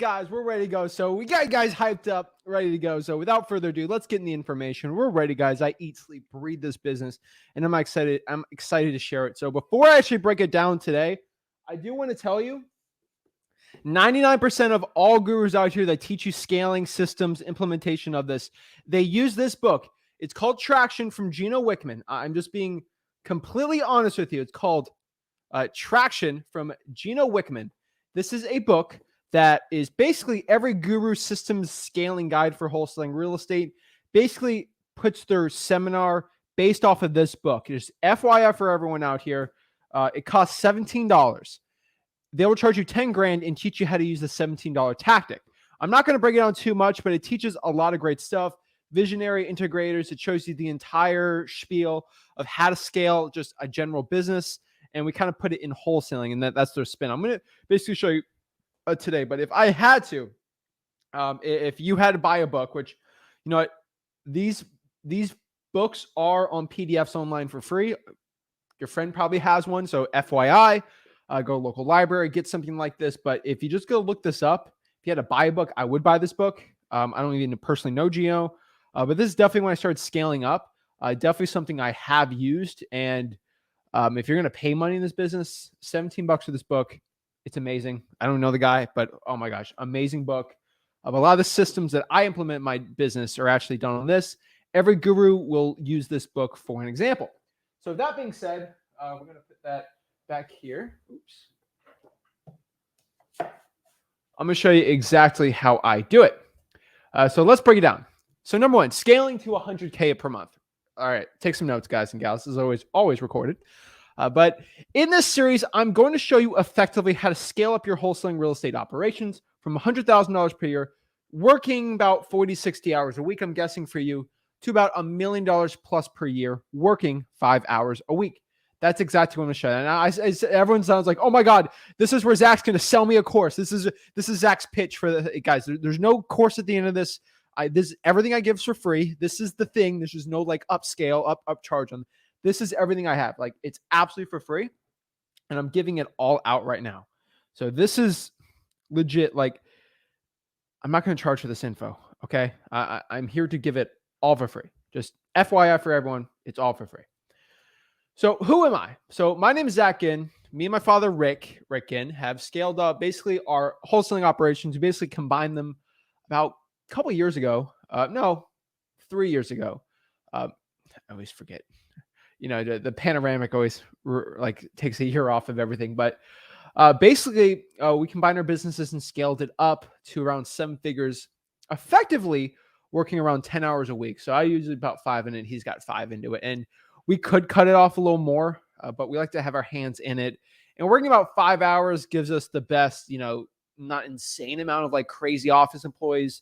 Guys, we're ready to go. So we got you guys hyped up, ready to go. So without further ado, let's get in the information. We're ready, guys. I eat, sleep, breathe this business, and I'm excited. I'm excited to share it. So before I actually break it down today, I do want to tell you 99% of all gurus out here that teach you scaling systems, implementation of this, they use this book. It's called Traction from Gino Wickman. I'm just being completely honest with you. It's called Traction from Gino Wickman. This is a book that is basically every guru systems scaling guide for wholesaling real estate. Basically puts their seminar based off of this book. Just FYI for everyone out here, it costs $17. They will charge you 10 grand and teach you how to use the $17 tactic. I'm not going to break it down too much, but it teaches a lot of great stuff. Visionary integrators. It shows you the entire spiel of how to scale just a general business. And we kind of put it in wholesaling, and that's their spin. I'm going to basically show you today. But if I had to, if you had to buy a book, which, you know what, these books are on PDFs online for free. Your friend probably has one. So FYI, go to local library, get something like this. But if you just go look this up, if you had to buy a book, I would buy this book. I don't even personally know Gio, but this is definitely when I started scaling up. Definitely something I have used. And if you're going to pay money in this business, $17 for this book, it's amazing. I don't know the guy, but oh my gosh, amazing book. A lot of the systems that I implement in my business are actually done on this. Every guru will use this book for an example. So that being said, we're going to put that back here. Oops. I'm going to show you exactly how I do it. So let's break it down. So number one, scaling to 100K per month. All right, take some notes, guys and gals. This is always recorded. But in this series, I'm going to show you effectively how to scale up your wholesaling real estate operations from $100,000 per year, working about 40, 60 hours a week, I'm guessing for you, to about $1 million plus per year, working 5 hours a week. That's exactly what I'm going to show you. And everyone sounds like, oh my God, this is where Zach's going to sell me a course. This is Zach's pitch for the guys. There's no course at the end of this. Everything I give is for free. This is the thing. There's just no like upscale, upcharge on. This is everything I have. Like, it's absolutely for free, and I'm giving it all out right now. So this is legit. Like, I'm not going to charge for this info. Okay. I'm here to give it all for free. Just FYI for everyone. It's all for free. So who am I? So my name is Zach Ginn. Me and my father, Rick Ginn, have scaled up basically our wholesaling operations. We basically combined them about a couple years ago. 3 years ago. I always forget. You know, the panoramic always like takes a year off of everything. But basically, we combined our businesses and scaled it up to around 7 figures, effectively working around 10 hours a week. So I usually about 5 in it. He's got 5 into it. And we could cut it off a little more, but we like to have our hands in it. And working about 5 hours gives us the best, not insane amount of like crazy office employees,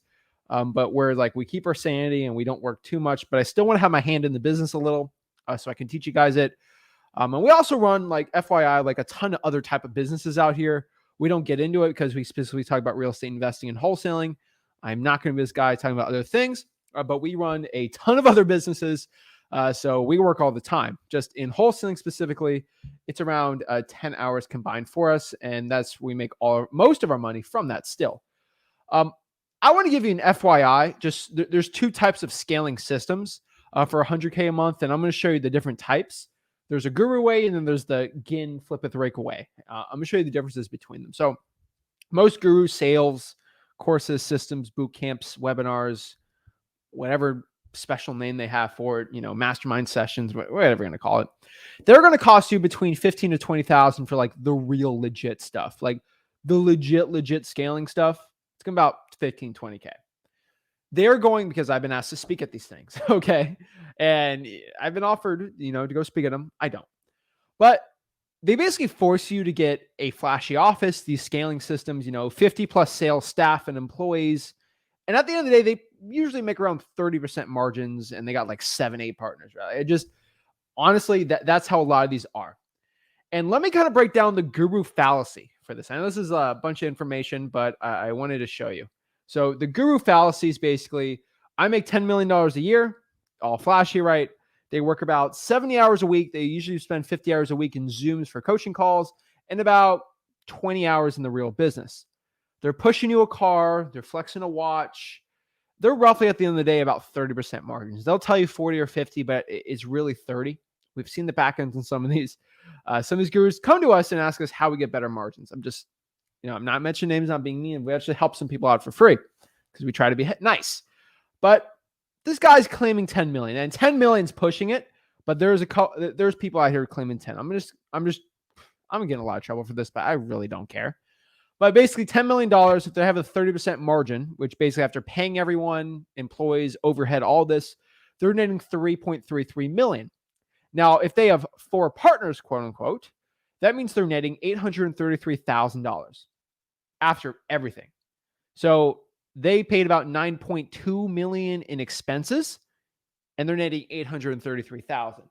but where like we keep our sanity and we don't work too much. But I still want to have my hand in the business a little. So I can teach you guys it. And we also run, like FYI, like a ton of other type of businesses out here. We don't get into it because we specifically talk about real estate investing and wholesaling. I'm not going to be this guy talking about other things, but we run a ton of other businesses. So we work all the time. Just in wholesaling specifically, it's around 10 hours combined for us. And we make most of our money from that still. I want to give you an FYI. Just there's 2 types of scaling systems. For 100K a month, and I'm going to show you the different types. There's a guru way, and then there's the Ginn flip it rake away. I'm going to show you the differences between them. So most guru sales, courses, systems, boot camps, webinars, whatever special name they have for it, mastermind sessions, whatever you're going to call it, they're going to cost you between 15 to 20,000 for like the real legit stuff, like the legit scaling stuff. It's going to be about 15, 20K. They're going because I've been asked to speak at these things. Okay. And I've been offered, to go speak at them. I don't. But they basically force you to get a flashy office, these scaling systems, 50 plus sales staff and employees. And at the end of the day, they usually make around 30% margins and they got like 7, 8 partners. Right? It just, honestly, that's how a lot of these are. And let me kind of break down the guru fallacy for this. I know this is a bunch of information, but I wanted to show you. So the guru fallacy is basically, I make $10 million a year, all flashy, right? They work about 70 hours a week. They usually spend 50 hours a week in Zooms for coaching calls and about 20 hours in the real business. They're pushing you a car, they're flexing a watch. They're roughly at the end of the day about 30% margins. They'll tell you 40 or 50, but it's really 30. We've seen the back ends on some of these. Some of these gurus come to us and ask us how we get better margins. I'm not mentioning names, not being mean. We actually help some people out for free because we try to be nice. But this guy's claiming 10 million, and 10 million is pushing it. But there's people out here claiming 10. I'm getting a lot of trouble for this, but I really don't care. But basically, $10 million, if they have a 30% margin, which basically after paying everyone, employees, overhead, all this, they're netting $3.33 million. Now, if they have 4 partners, quote unquote, that means they're netting $833,000 after everything. So they paid about $9.2 million in expenses, and they're netting $833,000.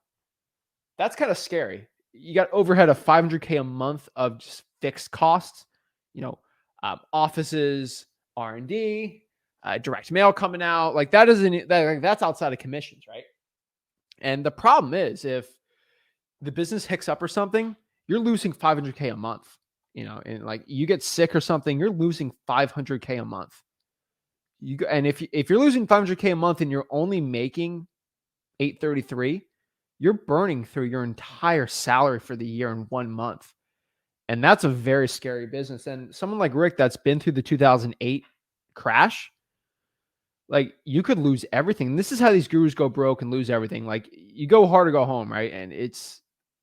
That's kind of scary. You got overhead of $500K a month of just fixed costs. Offices, R&D, direct mail coming out. Like that's outside of commissions, right? And the problem is if the business hicks up or something, you're losing $500K a month, and like you get sick or something, you're losing $500K a month. And if you're losing $500K a month and you're only making $833, you're burning through your entire salary for the year in 1 month. And that's a very scary business. And someone like Rick that's been through the 2008 crash, like you could lose everything. And this is how these gurus go broke and lose everything. Like you go hard or go home, right? And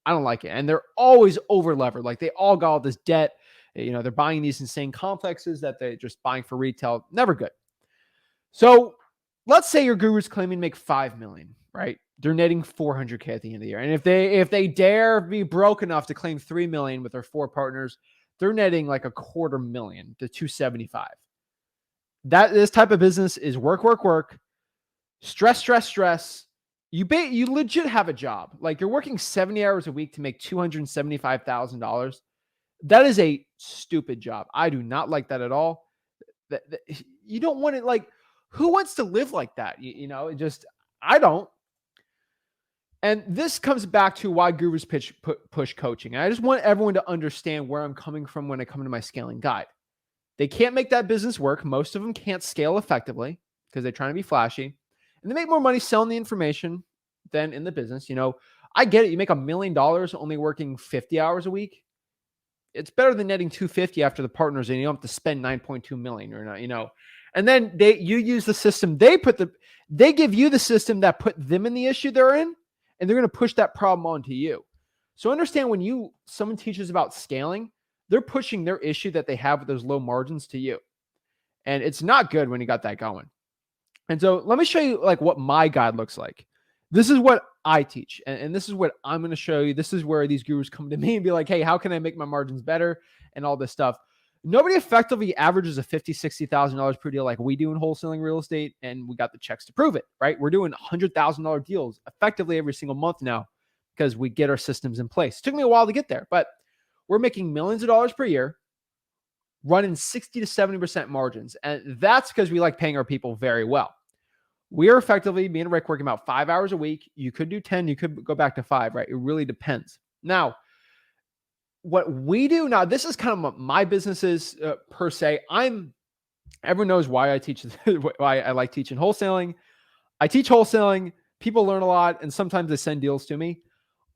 I don't like it. And they're always over levered. Like they all got all this debt. They're buying these insane complexes that they're just buying for retail. Never good. So let's say your guru's claiming to make 5 million, right? They're netting 400K at the end of the year. And if they dare be broke enough to claim 3 million with their 4 partners, they're netting like $250,000 to 275. This type of business is work, stress. You legit have a job. Like you're working 70 hours a week to make $275,000. That is a stupid job. I do not like that at all. You don't want it. Like who wants to live like that? I don't. And this comes back to why gurus push coaching. And I just want everyone to understand where I'm coming from when I come to my scaling guide. They can't make that business work. Most of them can't scale effectively because they're trying to be flashy. And they make more money selling the information than in the business. I get it. You make $1 million only working 50 hours a week. It's better than netting 250 after the partners, and you don't have to spend 9.2 million or not, And then you use the system they give you the system that put them in the issue they're in, and they're going to push that problem onto you. So understand when someone teaches about scaling, they're pushing their issue that they have with those low margins to you. And it's not good when you got that going. And so let me show you like what my guide looks like. This is what I teach. And this is what I'm going to show you. This is where these gurus come to me and be like, hey, how can I make my margins better? And all this stuff. Nobody effectively averages a $50,000, $60,000 per deal like we do in wholesaling real estate. And we got the checks to prove it, right? We're doing $100,000 deals effectively every single month now because we get our systems in place. It took me a while to get there, but we're making millions of dollars per year, running 60 to 70% margins. And that's because we like paying our people very well. We are effectively, me and Rick, working about 5 hours a week. You could do 10, you could go back to 5, right? It really depends. Now, what we do now, this is kind of what my business is per se. Everyone knows why I teach, why I like teaching wholesaling. I teach wholesaling. People learn a lot, and sometimes they send deals to me.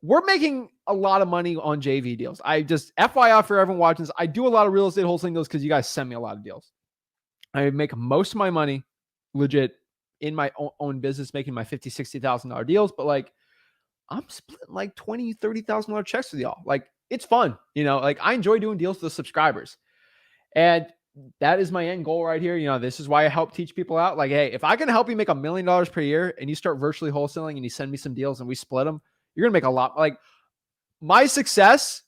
We're making a lot of money on JV deals. I just, FYI for everyone watching this, I do a lot of real estate wholesaling deals because you guys send me a lot of deals. I make most of my money legit in my own business, making my $50,000, $60,000 deals. But like, I'm splitting like $20,000, $30,000 checks with y'all. Like, it's fun. Like I enjoy doing deals with the subscribers. And that is my end goal right here. This is why I help teach people out. Like, hey, if I can help you make $1 million per year and you start virtually wholesaling and you send me some deals and we split them, you're going to make a lot. Like my success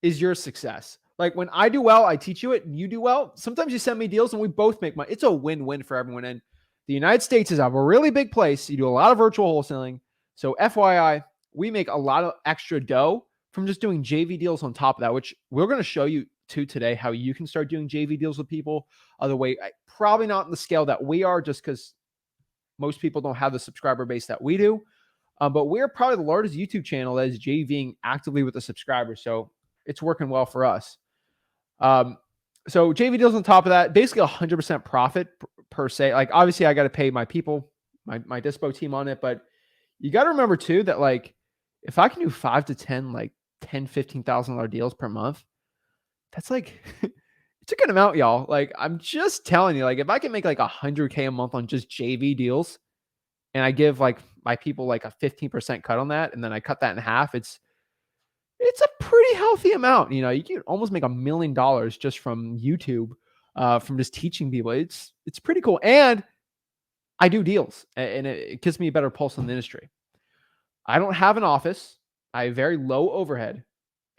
is your success. Like when I do well, I teach you it and you do well. Sometimes you send me deals and we both make money. It's a win-win for everyone. And the United States is a really big place. You do a lot of virtual wholesaling. So FYI, we make a lot of extra dough from just doing JV deals on top of that, which we're going to show you too today, how you can start doing JV deals with people. Other way, probably not on the scale that we are, just because most people don't have the subscriber base that we do. But we're probably the largest YouTube channel that is JVing actively with the subscribers. So it's working well for us. So JV deals on top of that, basically 100% profit per se. Like obviously I got to pay my people, my dispo team on it, but you got to remember too that like if I can do 5 to 10 like 10 $15,000 deals per month, that's like it's a good amount, y'all. Like I'm just telling you, like if I can make like 100K a month on just JV deals and I give like my people like a 15% cut on that and then I cut that in half, it's a pretty healthy amount. You know, you can almost make $1 million just from YouTube, from just teaching people. It's pretty cool. And I do deals and it gives me a better pulse on the industry. I don't have an office. I have very low overhead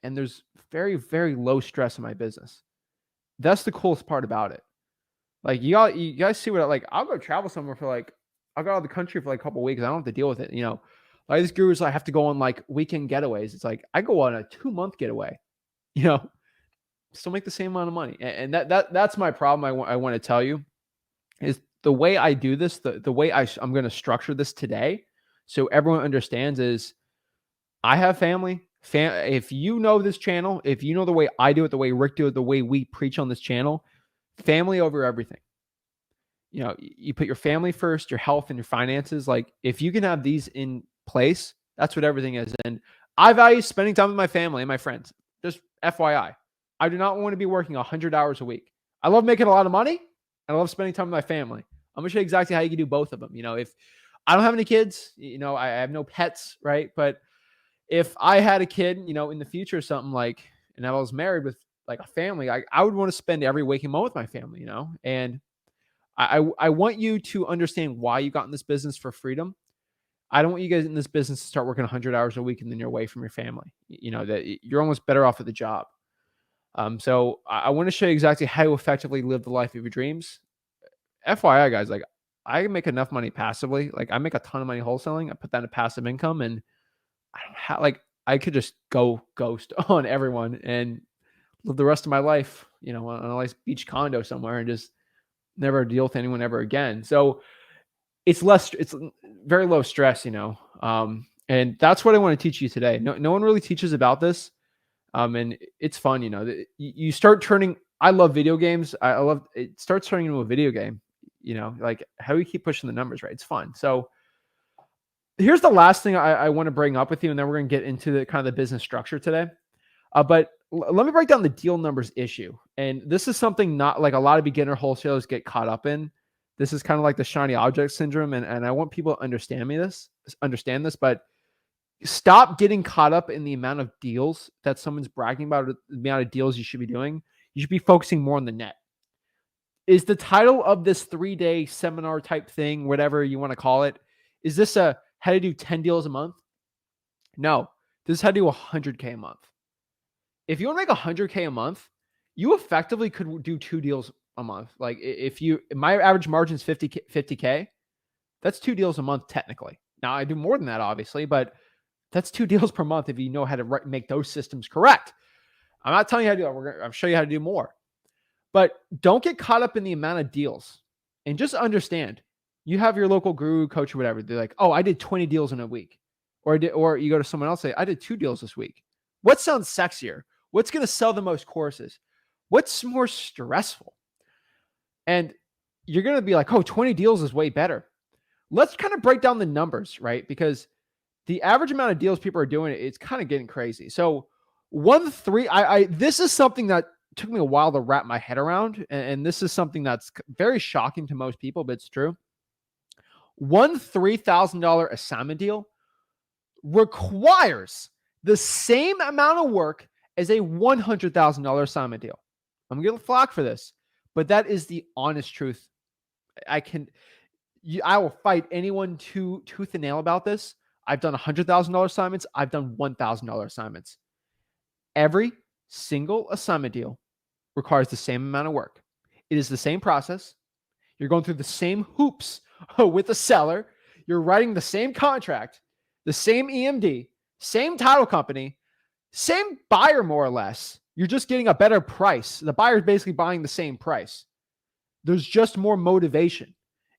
and there's very, very low stress in my business. That's the coolest part about it. Like you guys see what like I'll go travel somewhere for like I'll go out of the country for like a couple of weeks. I don't have to deal with it. You know, like these gurus I have to go on like weekend getaways. It's like I go on a 2-month getaway. You know, still make the same amount of money. And that's my problem. I want to tell you is the way I do this, the way I'm going to structure this today, so everyone understands is I have family. If you know this channel, if you know the way I do it, the way Rick do it, the way we preach on this channel, family over everything. You know, you put your family first, your health and your finances. Like if you can have these in place, that's what everything is. And I value spending time with my family and my friends. Just FYI, I do not want to be working 100 hours a week. I love making a lot of money and I love spending time with my family. I'm going to show you exactly how you can do both of them. You know, if I don't have any kids, you know, I have no pets, right? But if I had a kid, you know, in the future or something like, and I was married with like a family, I would want to spend every waking moment with my family, you know, and I want you to understand why you got in this business for freedom. I don't want you guys in this business to start working 100 hours a week and then you're away from your family. You know, that you're almost better off at the job. So I want to show you exactly how to effectively live the life of your dreams. FYI, guys, like I make enough money passively. Like I make a ton of money wholesaling. I put that into passive income and I don't have like, I could just go ghost on everyone and live the rest of my life, you know, on a nice beach condo somewhere and just never deal with anyone ever again. So it's very low stress, you know. And that's what I want to teach you today. No one really teaches about this. And it's fun, you know, you start turning, I love video games. I love it starts turning into a video game, you know, like how do we keep pushing the numbers, right? It's fun. So here's the last thing I want to bring up with you. And then we're going to get into the kind of the business structure today. But let me break down the deal numbers issue. And this is something not like a lot of beginner wholesalers get caught up in. This is kind of like the shiny object syndrome. And I want people to understand this, but stop getting caught up in the amount of deals that someone's bragging about, the amount of deals you should be doing. You should be focusing more on the net. Is the title of this 3-day seminar type thing, whatever you want to call it, is this a how to do 10 deals a month? No, this is how to do 100K a month. If you want to make 100K a month, you effectively could do 2 deals a month. Like my average margin is 50K, that's 2 deals a month technically. Now I do more than that, obviously, but that's 2 deals per month if you know how to make those systems correct. I'm not telling you how to do that. I'll show you how to do more. But don't get caught up in the amount of deals and just understand you have your local guru, coach, or whatever. They're like, oh, I did 20 deals in a week. Or you go to someone else and say, I did 2 deals this week. What sounds sexier? What's going to sell the most courses? What's more stressful? And you're going to be like, oh, 20 deals is way better. Let's kind of break down the numbers, right? Because the average amount of deals people are doing, it's kind of getting crazy. So this is something that took me a while to wrap my head around. And this is something that's very shocking to most people, but it's true. One $3,000 assignment deal requires the same amount of work as a $100,000 assignment deal. I'm going to get flack for this, but that is the honest truth. I will fight anyone tooth and nail about this. I've done $100,000 assignments. I've done $1,000 assignments. Every single assignment deal requires the same amount of work. It is the same process. You're going through the same hoops with the seller. You're writing the same contract, the same EMD, same title company, same buyer, more or less. You're just getting a better price. The buyer is basically buying the same price. There's just more motivation.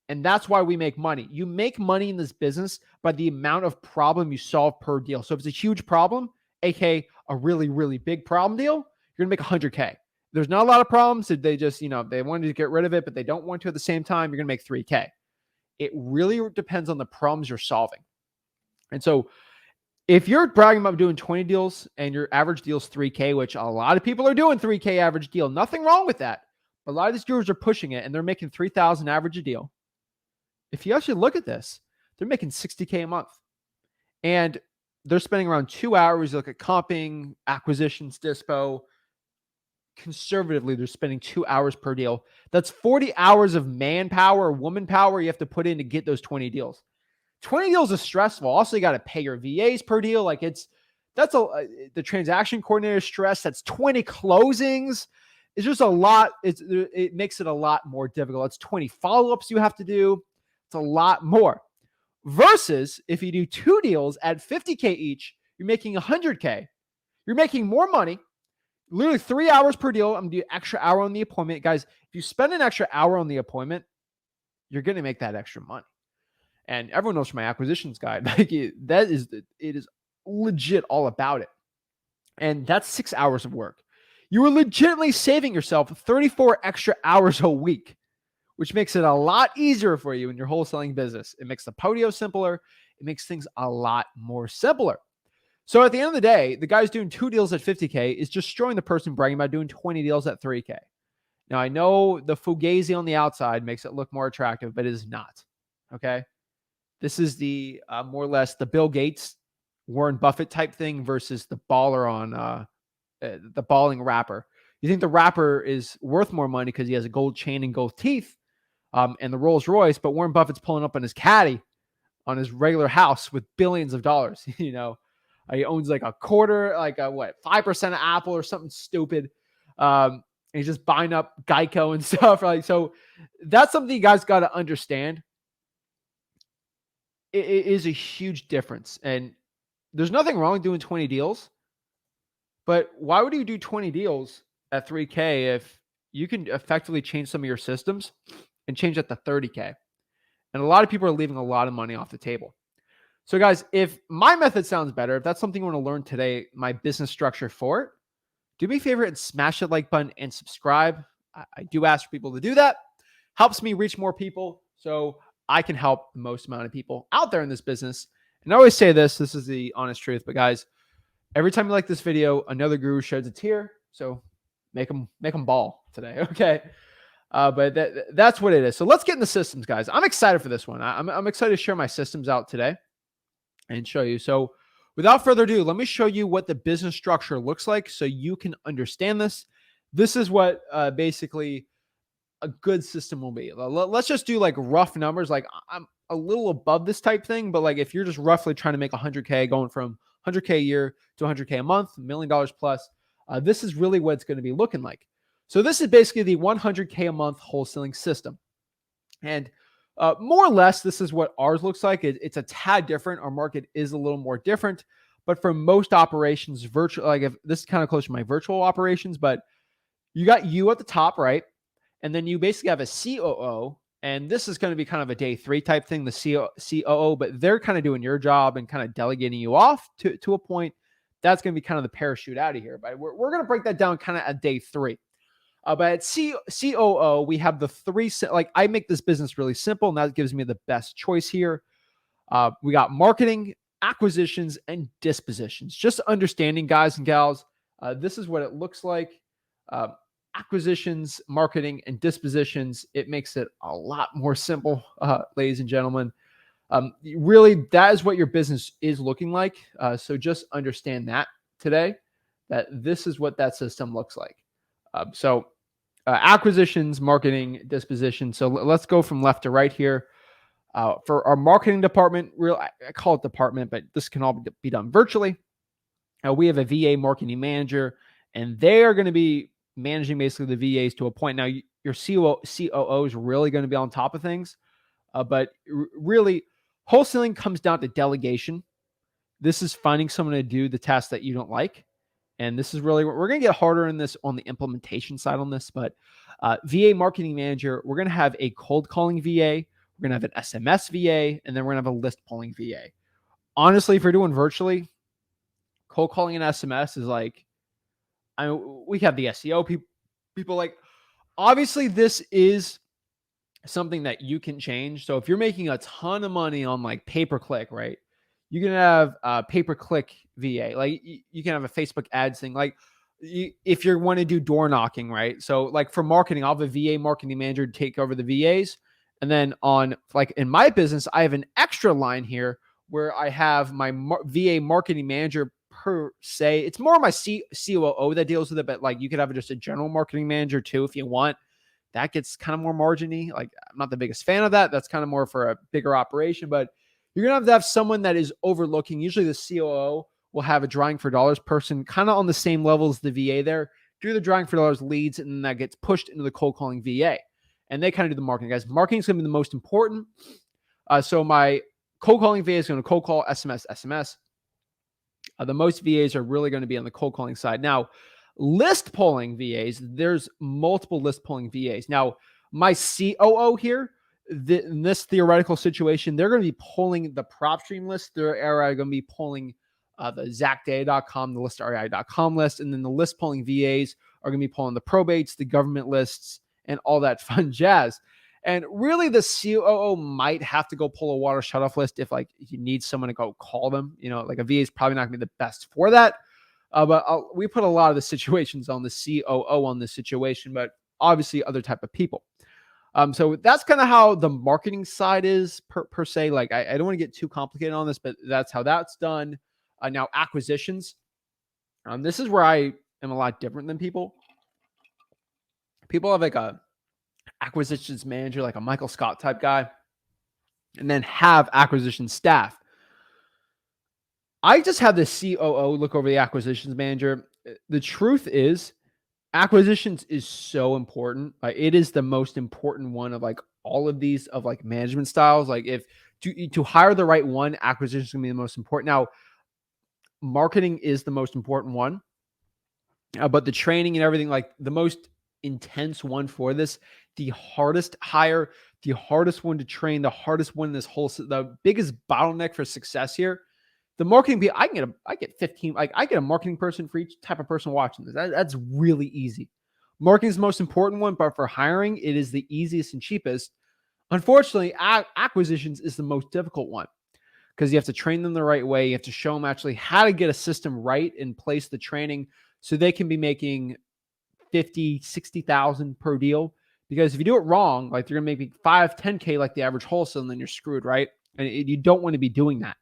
And that's why we make money. You make money in this business by the amount of problem you solve per deal. So if it's a huge problem, aka a really, really big problem deal, you're going to make 100K. there's not a lot of problems. They just, they wanted to get rid of it, but they don't want to at the same time, you're going to make 3K. It really depends on the problems you're solving. And so if you're bragging about doing 20 deals and your average deal is 3K, which a lot of people are doing 3K average deal, nothing wrong with that. But a lot of these gurus are pushing it and they're making 3,000 average a deal. If you actually look at this, they're making 60K a month. And they're spending around 2 hours. You look at comping, acquisitions, dispo. Conservatively, they're spending 2 hours per deal. That's 40 hours of manpower, woman power you have to put in to get those 20 deals. 20 deals is stressful. Also, you got to pay your VAs per deal. Like the transaction coordinator stress. That's 20 closings. It's just a lot. It makes it a lot more difficult. It's 20 follow-ups you have to do. It's a lot more. Versus if you do 2 deals at 50K each, you're making 100K. You're making more money. Literally 3 hours per deal. I'm going to do an extra hour on the appointment. Guys, if you spend an extra hour on the appointment, you're going to make that extra money. And everyone knows from my acquisitions guide, it is legit all about it. And that's 6 hours of work. You are legitimately saving yourself 34 extra hours a week, which makes it a lot easier for you in your wholesaling business. It makes the podio simpler. It makes things a lot more simpler. So at the end of the day, the guy's doing 2 deals at 50K is just showing the person bragging about doing 20 deals at 3K. Now, I know the fugazi on the outside makes it look more attractive, but it is not. Okay. This is the more or less the Bill Gates, Warren Buffett type thing versus the baller on the balling rapper. You think the rapper is worth more money because he has a gold chain and gold teeth and the Rolls Royce, but Warren Buffett's pulling up on his caddy on his regular house with billions of dollars. He owns like a quarter, like 5% of Apple or something stupid. And he's just buying up Geico and stuff. Like, so that's something you guys got to understand. It is a huge difference. And there's nothing wrong with doing 20 deals. But why would you do 20 deals at 3K if you can effectively change some of your systems and change that to 30K? And a lot of people are leaving a lot of money off the table. So guys, if my method sounds better, if that's something you want to learn today, my business structure for it, do me a favor and smash that like button and subscribe. I do ask for people to do that. Helps me reach more people so I can help the most amount of people out there in this business. And I always say this is the honest truth, but guys, every time you like this video, another guru sheds a tear. So make them ball today. Okay. But that's what it is. So let's get into systems, guys. I'm excited for this one. I'm excited to share my systems out today and show you. So without further ado, let me show you what the business structure looks like so you can understand this. This is what basically a good system will be. Let's just do like rough numbers. Like I'm a little above this type thing, but like if you're just roughly trying to make 100K, going from 100K a year to 100K a month, $1 million plus, this is really what it's going to be looking like. So this is basically the 100K a month wholesaling system. And more or less, this is what ours looks like. It's a tad different. Our market is a little more different, but for most operations, virtual, like if this is kind of close to my virtual operations, but you got you at the top, right? And then you basically have a COO, and this is going to be kind of a day 3 type thing, the COO, but they're kind of doing your job and kind of delegating you off to a point. That's going to be kind of the parachute out of here. But we're going to break that down kind of at day 3. But at COO, we have the 3, like I make this business really simple, and that gives me the best choice here. We got marketing, acquisitions, and dispositions. Just understanding, guys and gals, this is what it looks like. Acquisitions, marketing, and dispositions. It makes it a lot more simple, ladies and gentlemen. Really, that is what your business is looking like. So just understand that today, that this is what that system looks like. Acquisitions, marketing, disposition. So let's go from left to right here. For our marketing department, I call it department, but this can all be done virtually. We have a VA marketing manager, and they are going to be managing basically the VAs to a point. Now, your COO is really going to be on top of things, but really, wholesaling comes down to delegation. This is finding someone to do the task that you don't like. And this is really, we're going to get harder in this on the implementation side on this, but VA marketing manager, we're going to have a cold calling VA, we're going to have an SMS VA, and then we're going to have a list pulling VA. Honestly, if you're doing virtually, cold calling and SMS is like, we have the SEO People like, obviously, this is something that you can change. So if you're making a ton of money on like pay per click, right? You can have a pay per click VA. Like you can have a Facebook ads thing. Like if you want to do door knocking, right? So like for marketing, I'll have a VA marketing manager take over the VAs. And then on like in my business, I have an extra line here where I have my VA marketing manager per se. It's more my COO that deals with it, but like you could have just a general marketing manager too if you want. That gets kind of more marginy. Like I'm not the biggest fan of that. That's kind of more for a bigger operation, but you're going to have someone that is overlooking. Usually the COO will have a drawing for dollars person kind of on the same level as the VA there. Do the drawing for dollars leads, and then that gets pushed into the cold calling VA. And they kind of do the marketing, guys. Marketing is going to be the most important. So my cold calling VA is going to cold call, SMS. The most VAs are really going to be on the cold calling side. Now, list polling VAs, there's multiple list polling VAs. Now, my COO here, in this theoretical situation, they're going to be pulling the prop stream list. They're going to be pulling the ZachData.com, the ListREI.com list, and then the list polling VAs are going to be pulling the probates, the government lists, and all that fun jazz. And really, the COO might have to go pull a water shutoff list if like you need someone to go call them. You know, like a VA is probably not going to be the best for that. But we put a lot of the situations on the COO on this situation, but obviously other type of people. So that's kind of how the marketing side is per se. Like I don't want to get too complicated on this, but that's how that's done. Now acquisitions. This is where I am a lot different than people. People have like a acquisitions manager, like a Michael Scott type guy, and then have acquisition staff. I just have the COO look over the acquisitions manager. The truth is, acquisitions is so important. It is the most important one of like all of these of like management styles. Like if to hire the right one, acquisitions is gonna be the most important. Now, marketing is the most important one, but the training and everything, like the most intense one for this, the hardest hire, the hardest one to train, the hardest one in this whole, the biggest bottleneck for success here. The marketing people, I get 15, like I get a marketing person for each type of person watching this. That's really easy. Marketing is the most important one, but for hiring, it is the easiest and cheapest. Unfortunately, acquisitions is the most difficult one because you have to train them the right way. You have to show them actually how to get a system right and place the training so they can be making 50, 60,000 per deal. Because if you do it wrong, like you're going to make 5, 10K like the average wholesale, and then you're screwed, right? And you don't want to be doing that.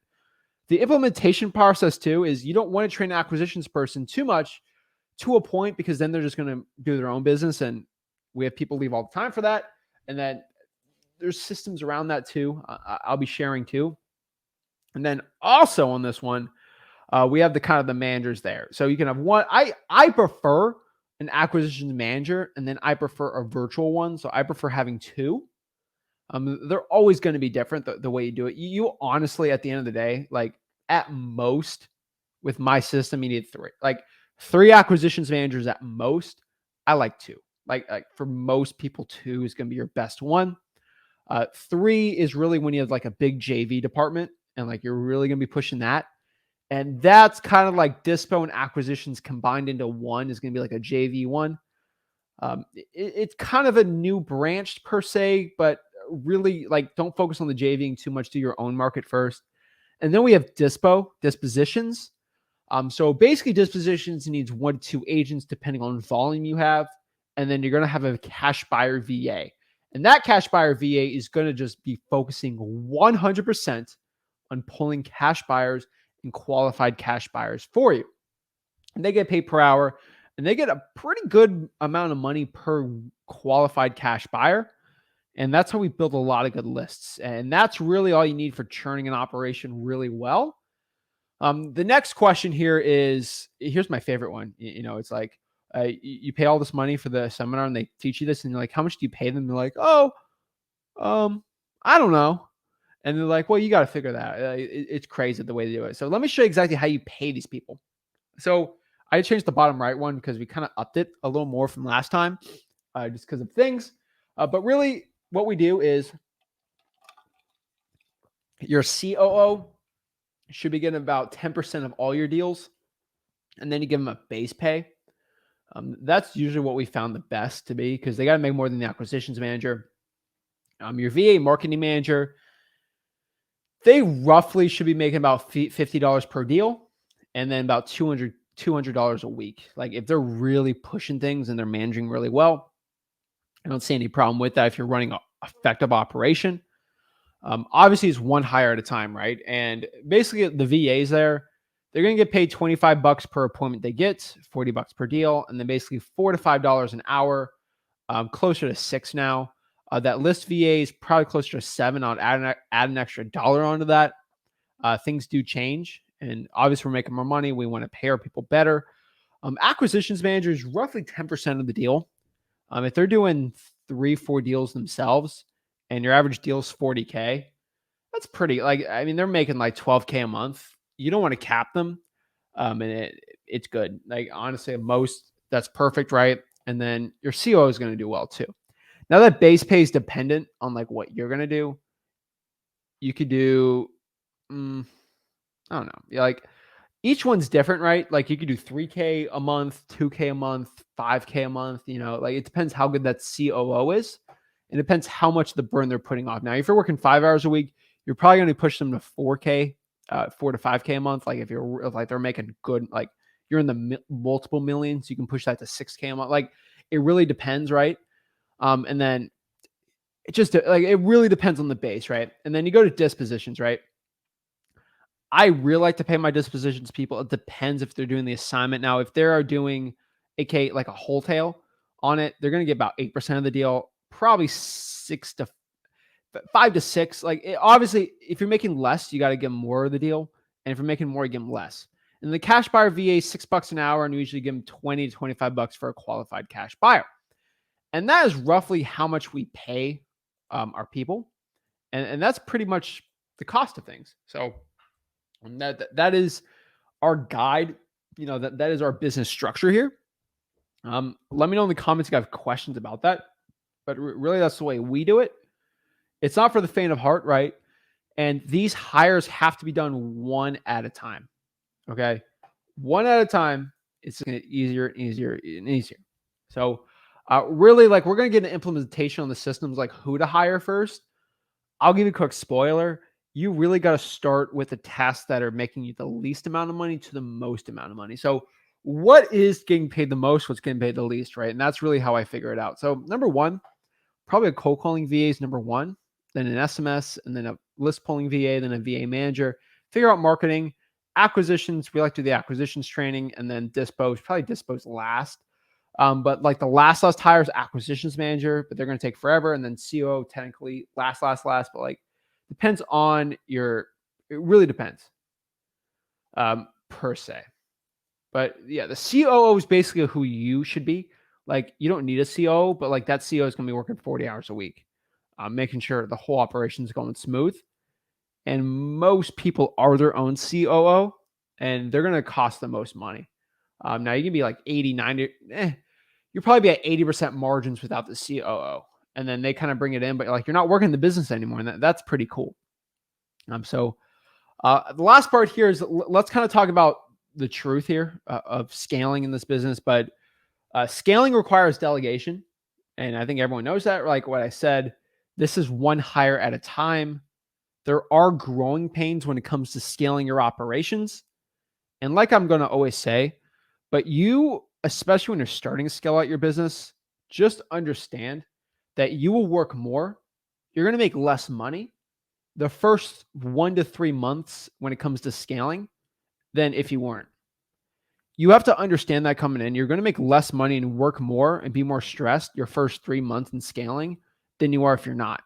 The implementation process too is you don't want to train an acquisitions person too much to a point because then they're just going to do their own business. And we have people leave all the time for that. And then there's systems around that too. I'll be sharing too. And then also on this one, we have the kind of the managers there. So you can have one. I prefer an acquisitions manager, and then I prefer a virtual one. So I prefer having two. They're always going to be different the way you do it. You honestly, at the end of the day, like at most with my system, you need three. Like 3 acquisitions managers at most. I like 2. Like for most people, 2 is going to be your best one. 3 is really when you have like a big JV department and like you're really going to be pushing that. And that's kind of like dispo and acquisitions combined into one is going to be like a JV one. It's kind of a new branch per se, but really like don't focus on the JVing too much. Do your own market first. And then we have dispositions. So basically dispositions needs 1 to 2 agents depending on volume you have. And then you're going to have a cash buyer VA. And that cash buyer VA is going to just be focusing 100% on pulling cash buyers and qualified cash buyers for you. And they get paid per hour and they get a pretty good amount of money per qualified cash buyer. And that's how we build a lot of good lists. And that's really all you need for churning an operation really well. The next question here is, here's my favorite one. You know, it's like, you pay all this money for the seminar and they teach you this and you're like, how much do you pay them? They're like, oh, I don't know. And they're like, well, you got to figure that. It's crazy the way they do it. So let me show you exactly how you pay these people. So I changed the bottom right one because we kind of upped it a little more from last time just because of things. But really what we do is your COO should be getting about 10% of all your deals. And then you give them a base pay. That's usually what we found the best to be, because they got to make more than the acquisitions manager. Your VA marketing manager, they roughly should be making about $50 per deal, and then about $200 a week. Like if they're really pushing things and they're managing really well, I don't see any problem with that if you're running an effective operation. Obviously, it's one hire at a time, right? And basically, the VAs there, they're going to get paid $25 per appointment they get, $40 per deal, and then basically $4 to $5 an hour, closer to $6 now. That list VA is probably closer to $7. I'll add an extra dollar onto that. Things do change, and obviously, we're making more money. We want to pay our people better. Acquisitions manager is roughly 10% of the deal. If they're doing 3-4 deals themselves, and your average deal is $40K, that's pretty. Like, I mean, they're making like $12K a month. You don't want to cap them, and it's good. Like, honestly, most that's perfect, right? And then your COO is going to do well too. Now that base pay is dependent on like what you're going to do. You could do, I don't know, like each one's different, right? Like you could do 3K a month, 2K a month, 5K a month. Like it depends how good that COO is. It depends how much the burn they're putting off. Now, if you're working 5 hours a week, you're probably going to push them to 4K, 4 to 5K a month. Like if they're making good, like you're in the multiple millions, you can push that to 6K a month. Like it really depends, right? And then it really depends on the base, right? And then you go to dispositions, right? I really like to pay my dispositions people. It depends if they're doing the assignment. Now, if they are doing like a wholesale on it, they're going to get about 8% of the deal, probably 5 to 6. Obviously, if you're making less, you got to give them more of the deal. And if you're making more, you give them less. And the cash buyer VA is $6 an hour, and we usually give them 20 to 25 bucks for a qualified cash buyer. And that is roughly how much we pay our people. And that's pretty much the cost of things. So that is our guide. That is our business structure here. Let me know in the comments if you have questions about that. But really, that's the way we do it. It's not for the faint of heart, right? And these hires have to be done one at a time. Okay, one at a time. It's going to get easier and easier and easier. So, really, like we're going to get an implementation on the systems, like who to hire first. I'll give you a quick spoiler. You really got to start with the tasks that are making you the least amount of money to the most amount of money. So what is getting paid the most? What's getting paid the least, right? And that's really how I figure it out. So number one, probably a cold calling VA is number one, then an SMS, and then a list pulling VA, then a VA manager. Figure out marketing, acquisitions. We like to do the acquisitions training, and then probably dispose last. But like the last hire is acquisitions manager, but they're going to take forever. And then COO technically last, but like depends on it really depends per se. But yeah, the COO is basically who you should be. Like you don't need a COO, but like that COO is going to be working 40 hours a week, making sure the whole operation is going smooth. And most people are their own COO, and they're going to cost the most money. Now you can be like 80, 90, you'll probably be at 80% margins without the COO. And then they kind of bring it in, but like you're not working the business anymore. And that's pretty cool. So the last part here is let's kind of talk about the truth here of scaling in this business. But scaling requires delegation. And I think everyone knows that. Like what I said, this is one hire at a time. There are growing pains when it comes to scaling your operations. And like I'm going to always say, but you, especially when you're starting to scale out your business, just understand that you will work more. You're going to make less money the first 1 to 3 months when it comes to scaling than if you weren't. You have to understand that coming in. You're going to make less money and work more and be more stressed your first 3 months in scaling than you are if you're not.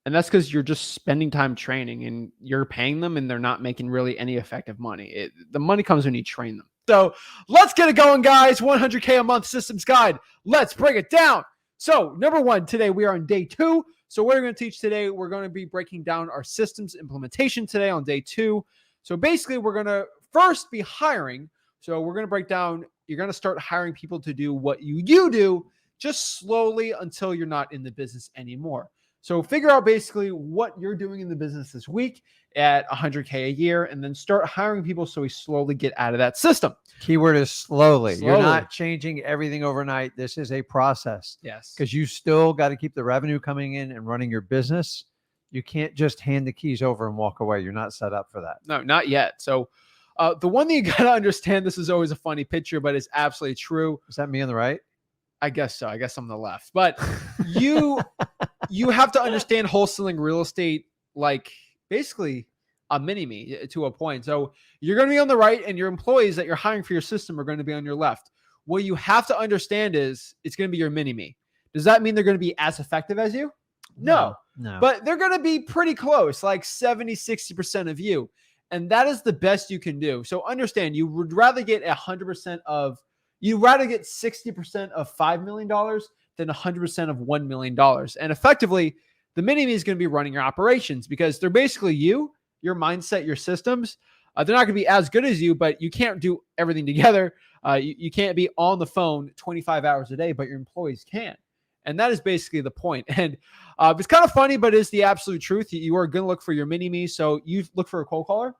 And that's because you're just spending time training and you're paying them and they're not making really any effective money. The money comes when you train them. So let's get it going, guys. 100K a month systems guide. Let's break it down. So number one, today we are on day 2. So what we're going to teach today, we're going to be breaking down our systems implementation today on day 2. So basically we're going to first be hiring. So we're going to break down, you're going to start hiring people to do what you do just slowly until you're not in the business anymore. So figure out basically what you're doing in the business this week at 100K a year, and then start hiring people so we slowly get out of that system. Keyword is slowly. You're Slowly. not changing everything overnight. This is a process. Yes. Because you still got to keep the revenue coming in and running your business. You can't just hand the keys over and walk away. You're not set up for that. No, not yet. So the one thing you got to understand, this is always a funny picture, but it's absolutely true. Is that me on the right? I guess so. I guess I'm on the left. But you have to understand wholesaling real estate like basically a mini-me to a point. So you're going to be on the right, and your employees that you're hiring for your system are going to be on your left. What you have to understand is it's going to be your mini-me. Does that mean they're going to be as effective as you? No. But they're going to be pretty close, like 70, 60% of you. And that is the best you can do. So understand, you would rather get 100% of, you'd rather get 60% of $5 million than 100% of $1 million. And effectively, the mini-me is going to be running your operations because they're basically you, your mindset, your systems. They're not going to be as good as you, but you can't do everything together. You can't be on the phone 25 hours a day, but your employees can. And that is basically the point. And it's kind of funny, but it's the absolute truth. You are going to look for your mini-me. So you look for a cold caller.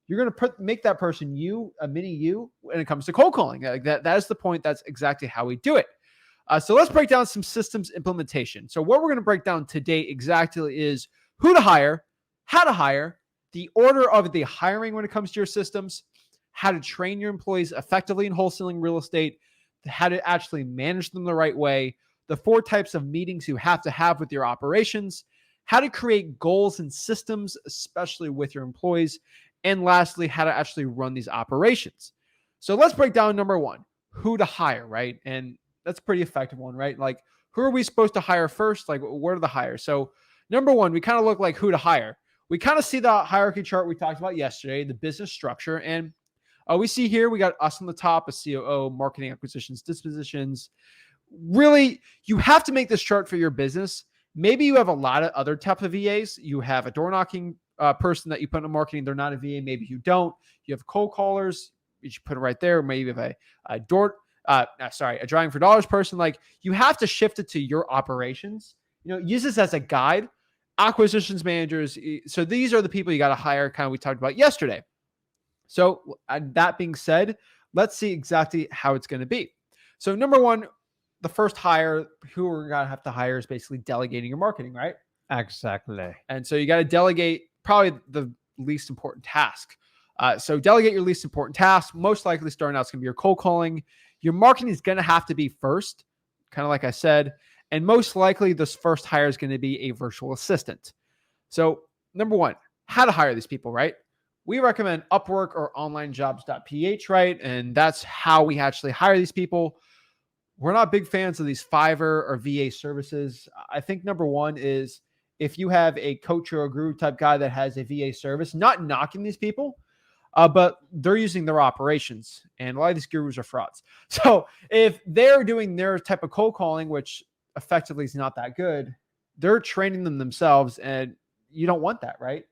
You're going to make that person you, a mini you, when it comes to cold calling. Like that is the point. That's exactly how we do it. So let's break down some systems implementation. So what we're going to break down today exactly is who to hire, how to hire, the order of the hiring when it comes to your systems, how to train your employees effectively in wholesaling real estate, how to actually manage them the right way, the 4 types of meetings you have to have with your operations, how to create goals and systems, especially with your employees, and lastly, how to actually run these operations. So let's break down number 1, who to hire, right? And that's a pretty effective one, right? Like, who are we supposed to hire first? Like, what are the hires? So number 1, we kind of look like who to hire. We kind of see the hierarchy chart we talked about yesterday, the business structure. And we see here, we got us on the top, a COO, marketing, acquisitions, dispositions. Really, you have to make this chart for your business. Maybe you have a lot of other type of VAs. You have a door knocking person that you put in marketing. They're not a VA. Maybe you don't. You have cold callers. You should put it right there. Maybe you have a driving for dollars person. Like, you have to shift it to your operations. Use this as a guide. Acquisitions managers. So these are the people you got to hire, kind of we talked about yesterday. So that being said, let's see exactly how it's going to be. So number 1, the first hire, who we're going to have to hire is basically delegating your marketing, right? Exactly. And so you got to delegate probably the least important task. So delegate your least important task. Most likely starting out is going to be your cold calling. Your marketing is going to have to be first, kind of like I said. And most likely this first hire is going to be a virtual assistant. So number 1, how to hire these people, right? We recommend Upwork or onlinejobs.ph, right? And that's how we actually hire these people. We're not big fans of these Fiverr or VA services. I think number 1 is if you have a coach or a guru type guy that has a VA service, not knocking these people, but they're using their operations. And a lot of these gurus are frauds. So if they're doing their type of cold calling, which effectively is not that good, they're training them themselves, and you don't want that, right?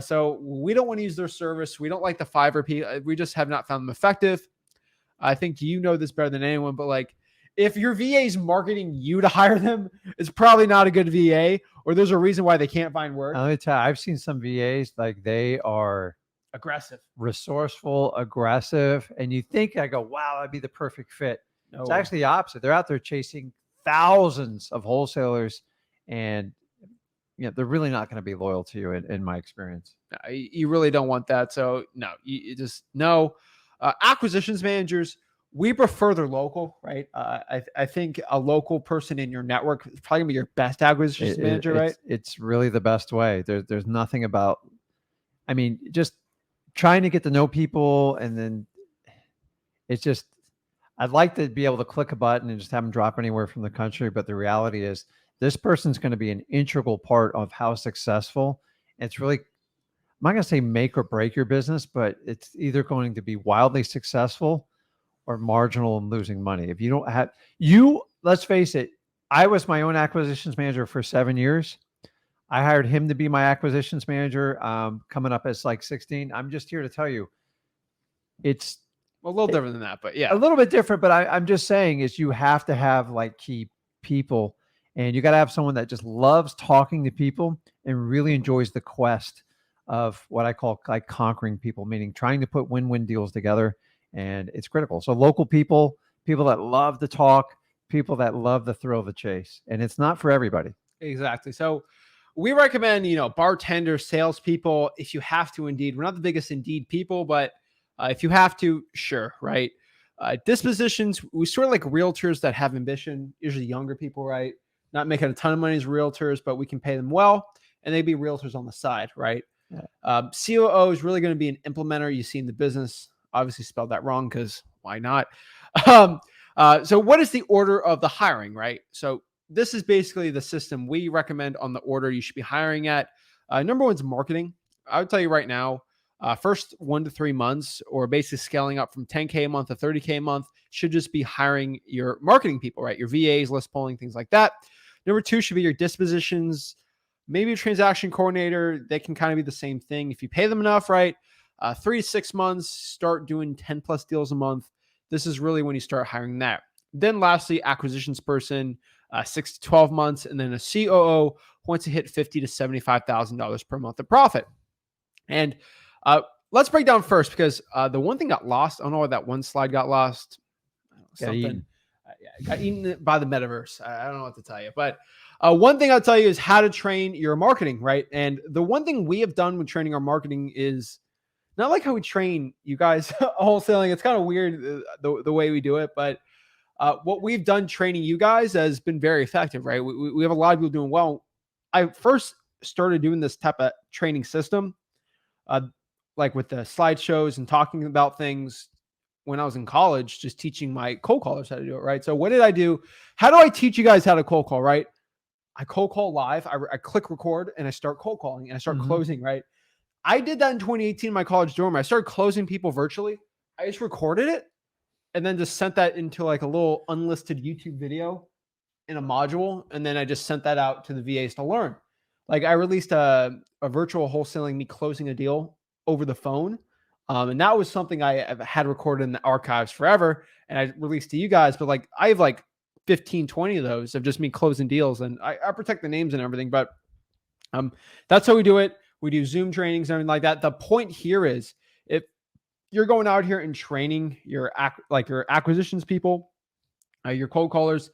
So we don't want to use their service. We don't like the Fiverr people. We just have not found them effective. I think you know this better than anyone, but like, if your VA is marketing you to hire them, it's probably not a good VA, or there's a reason why they can't find work. Let me tell you, I've seen some VAs, like, they are aggressive, resourceful, aggressive, and you think, I go, wow, that'd be the perfect fit. No. It's actually the opposite. They're out there chasing thousands of wholesalers, and they're really not going to be loyal to you in my experience. You really don't want that. So no, you just no. Acquisitions managers, we prefer they're local, right? I think a local person in your network is probably gonna be your best acquisitions manager, right? It's really the best way. There's nothing about, just trying to get to know people, and then it's just, I'd like to be able to click a button and just have them drop anywhere from the country. But the reality is, this person's going to be an integral part of how successful. It's really, I'm not going to say make or break your business, but it's either going to be wildly successful or marginal and losing money. If you don't have, let's face it, I was my own acquisitions manager for 7 years. I hired him to be my acquisitions manager, coming up as like 16. I'm just here to tell you, it's a little different than that, but yeah, a little bit different. But I'm just saying is you have to have like key people. And you got to have someone that just loves talking to people and really enjoys the quest of what I call like conquering people, meaning trying to put win-win deals together. And it's critical. So local people, people that love to talk, people that love the thrill of the chase. And it's not for everybody. Exactly. So we recommend, bartenders, salespeople, if you have to. Indeed, we're not the biggest Indeed people, but if you have to, sure, right? Dispositions, we sort of like realtors that have ambition, usually younger people, right? Not making a ton of money as realtors, but we can pay them well, and they'd be realtors on the side, right? Yeah. COO is really going to be an implementer. You see in the business, obviously spelled that wrong because why not? Um, so what is the order of the hiring, right? So this is basically the system we recommend on the order you should be hiring at. Number one is marketing. I would tell you right now, first 1 to 3 months, or basically scaling up from 10K a month to 30K a month, should just be hiring your marketing people, right? Your VAs, list polling, things like that. Number two should be your dispositions, maybe a transaction coordinator. They can kind of be the same thing if you pay them enough, right? 3 to 6 months, start doing 10 plus deals a month. This is really when you start hiring that. Then lastly, acquisitions person, 6 to 12 months, and then a COO wants to hit $50,000 to $75,000 per month of profit. And let's break down first, because the one thing got lost. I don't know why that one slide got lost. Got eaten by the metaverse. I don't know what to tell you, but one thing I'll tell you is how to train your marketing, right? And the one thing we have done with training our marketing is not like how we train you guys wholesaling. It's kind of weird the way we do it, but what we've done training you guys has been very effective, right? We have a lot of people doing well. I first started doing this type of training system, like with the slideshows and talking about things when I was in college, just teaching my cold callers how to do it, right? So what did I do? How do I teach you guys how to cold call, right? I cold call live. I click record and I start cold calling and I start closing, right? I did that in 2018 in my college dorm. I started closing people virtually. I just recorded it and then just sent that into like a little unlisted YouTube video in a module. And then I just sent that out to the VAs to learn. Like I released a virtual wholesaling, me closing a deal over the phone. And that was something I had recorded in the archives forever. And I released to you guys, but like I have like 15, 20 of those of just me closing deals, and I protect the names and everything, but that's how we do it. We do Zoom trainings and everything like that. The point here is if you're going out here and training your acquisitions people, your cold callers,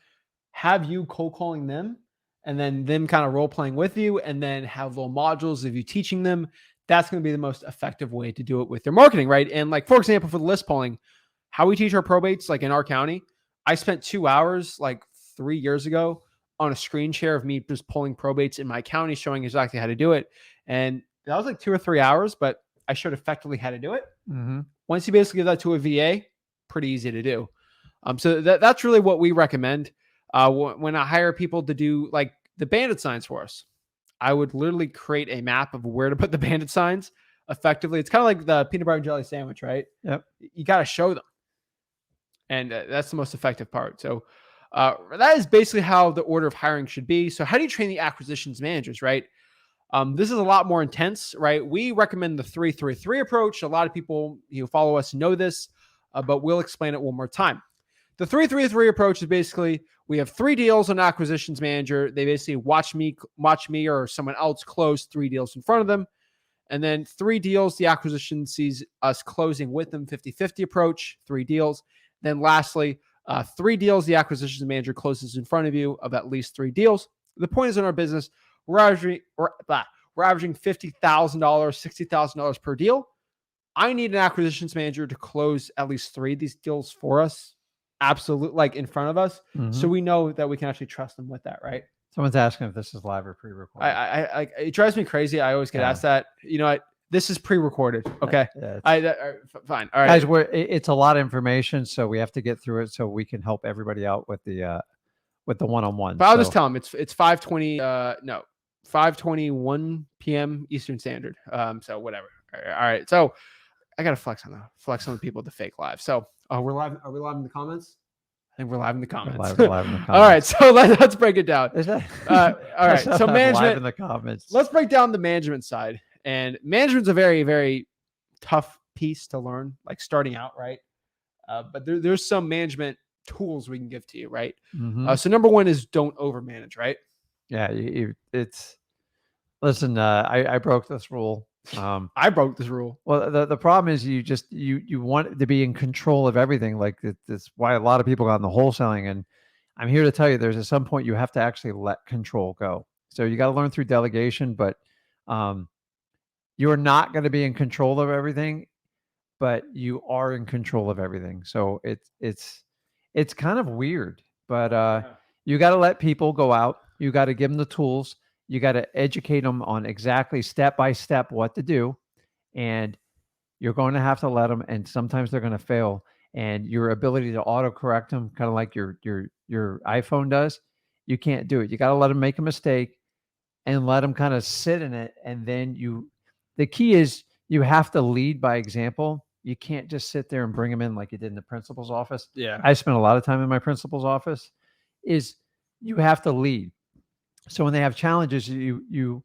have you cold calling them and then them kind of role playing with you, and then have little modules of you teaching them. That's going to be the most effective way to do it with their marketing, right? And like, for example, for the list polling, how we teach our probates, like in our county, I spent 2 hours like 3 years ago on a screen share of me just pulling probates in my county, showing exactly how to do it. And that was like 2 or 3 hours, but I showed effectively how to do it. Mm-hmm. Once you basically give that to a VA, pretty easy to do. So that's really what we recommend. When I hire people to do like the bandit signs for us, I would literally create a map of where to put the bandit signs effectively. It's kind of like the peanut butter and jelly sandwich, right? Yep. You got to show them. And that's the most effective part. So that is basically how the order of hiring should be. So how do you train the acquisitions managers, right? This is a lot more intense, right? We recommend the 3-3-3 approach. A lot of people who follow us know this, but we'll explain it one more time. The 3-3-3 approach is basically we have 3 deals on acquisitions manager. They basically watch me or someone else close 3 deals in front of them. And then 3 deals, the acquisition sees us closing with them, 50-50 approach, 3 deals. Then lastly, 3 deals, the acquisitions manager closes in front of you of at least 3 deals. The point is, in our business, we're averaging $50,000, $60,000 per deal. I need an acquisitions manager to close at least 3 of these deals for us, absolutely, like in front of us, so we know that we can actually trust them with that, right? Someone's asking if this is live or pre-recorded. It drives me crazy. I always get asked that. You know what? This is pre-recorded. Okay. Fine. All right. Guys, it's a lot of information, so we have to get through it so we can help everybody out with the one-on-one. But I'll just tell them it's 5:21 p.m. Eastern Standard. So whatever. All right. So I gotta flex on the people with the fake live. So we're live. Are we live in the comments? I think we're live in the comments. Live in the comments. All right, so let's break it down. Is that, all right, so management. Live in the comments. Let's break down the management side. And management's a very, very tough piece to learn, like starting out, right? But there's some management tools we can give to you, right? Mhm. So number one is don't overmanage, right? Yeah, it's listen. I broke this rule. I broke this rule. Well, the problem is you want to be in control of everything. Like that's why a lot of people got in the wholesaling. And I'm here to tell you, there's at some point you have to actually let control go. So you got to learn through delegation, but um, you're not going to be in control of everything, but you are in control of everything. So it's kind of weird, but Yeah. you got to let people go out. You got to give them the tools. You got to educate them on exactly step by step what to do, and you're going to have to let them. And sometimes they're going to fail. And your ability to auto correct them, kind of like your iPhone does, you can't do it. You got to let them make a mistake and let them kind of sit in it. And then the key is you have to lead by example. You can't just sit there and bring them in like you did in the principal's office. Yeah. I spent a lot of time in my principal's office. Is you have to lead. So when they have challenges, you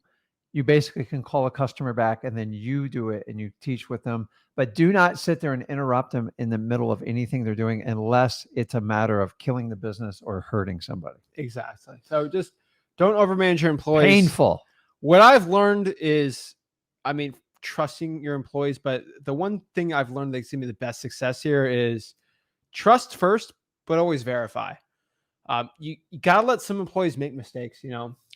basically can call a customer back and then you do it and you teach with them. But do not sit there and interrupt them in the middle of anything they're doing unless it's a matter of killing the business or hurting somebody. Exactly. So just don't overmanage your employees. Painful. What I've learned is, I mean, trusting your employees, but the one thing I've learned that's gonna be the best success here is trust first, but always verify. You gotta let some employees make mistakes.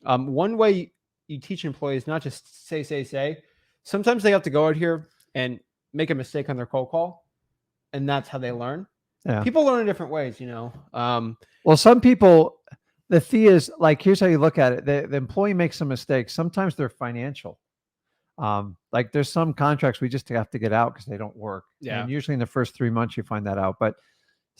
One way you teach employees not just say. Sometimes they have to go out here and make a mistake on their cold call, and that's how they learn. Yeah. People learn in different ways. Well, some people, the fee is like, here's how you look at it. The employee makes some mistakes. Sometimes they're financial. Like there's some contracts we just have to get out because they don't work. Yeah. And usually in the first 3 months, you find that out. But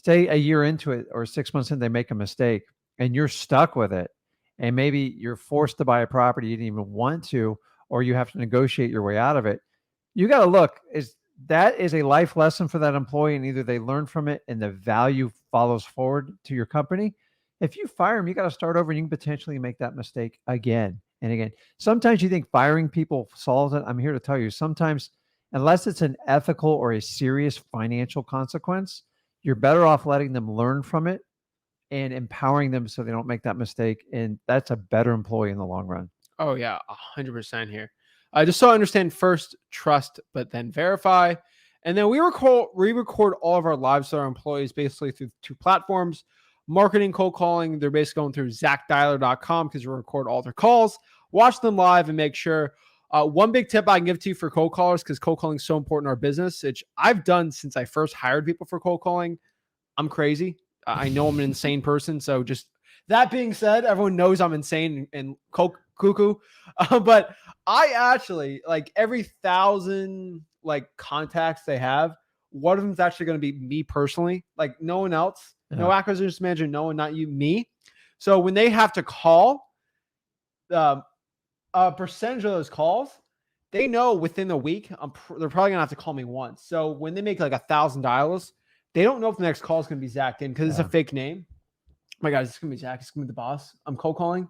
say a year into it or 6 months in, they make a mistake and you're stuck with it. And maybe you're forced to buy a property you didn't even want to, or you have to negotiate your way out of it. You got to look, that is a life lesson for that employee, and either they learn from it and the value follows forward to your company. If you fire them, you got to start over and you can potentially make that mistake again and again. Sometimes you think firing people solves it. I'm here to tell you, sometimes, unless it's an ethical or a serious financial consequence, you're better off letting them learn from it and empowering them so they don't make that mistake. And that's a better employee in the long run. Oh yeah, 100% here. Just so I understand, first trust, but then verify, and then we record all of our lives with our employees basically through 2 platforms: marketing, cold calling. They're basically going through ZachDialer.com because we record all their calls, watch them live, and make sure. One big tip I can give to you for cold callers, because cold calling is so important in our business, which I've done since I first hired people for cold calling. I'm crazy. I know I'm an insane person. So just that being said, everyone knows I'm insane and cuckoo. But I actually, like, every 1,000 like contacts they have, one of them is actually going to be me personally, like no one else, no acquisition manager, no one, not you, me. So when they have to call, a percentage of those calls, they know within a week, they're probably gonna have to call me once. So when they make like 1,000 dials, they don't know if the next call is gonna be Zach in because it's a fake name. Oh my God, it's gonna be Zach. It's gonna be the boss. I'm cold calling.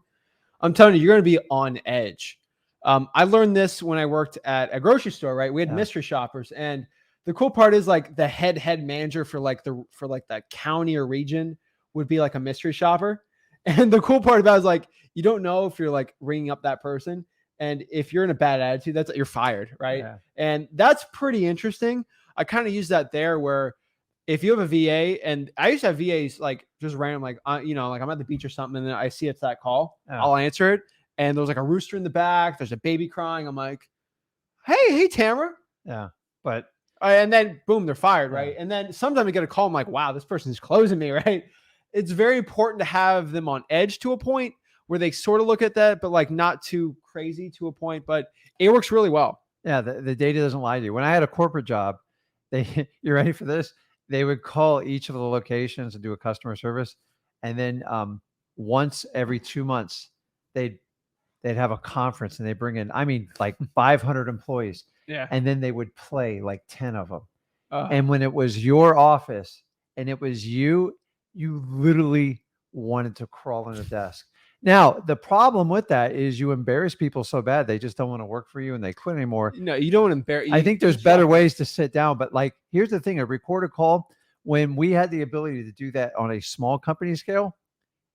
I'm telling you, you're gonna be on edge. I learned this when I worked at a grocery store. Right, we had mystery shoppers, and the cool part is like the head manager for the county or region would be like a mystery shopper. And the cool part about it is like you don't know if you're like ringing up that person, and if you're in a bad attitude, you're fired, right? Yeah. And that's pretty interesting. I kind of use that there where if you have a VA, and I used to have VAs like just random, like like I'm at the beach or something, and then I see it's that call, I'll answer it, and there's like a rooster in the back, there's a baby crying. I'm like, hey, Tamara. Yeah, but and then boom, they're fired, right? And then sometimes I get a call, I'm like, wow, this person's closing me, right? It's very important to have them on edge to a point where they sort of look at that, but like not too crazy to a point. But it works really well. Yeah, the data doesn't lie to you. When I had a corporate job, you ready for this? They would call each of the locations and do a customer service, and then once every 2 months, they'd have a conference and they bring in, I mean, like 500 employees. Yeah. And then they would play like 10 of them. And when it was your office and it was you literally wanted to crawl on a desk. Now, the problem with that is you embarrass people so bad, they just don't want to work for you and they quit anymore. No, you don't embarrass. I think there's better ways to sit down. But like, here's the thing, a recorded call, when we had the ability to do that on a small company scale,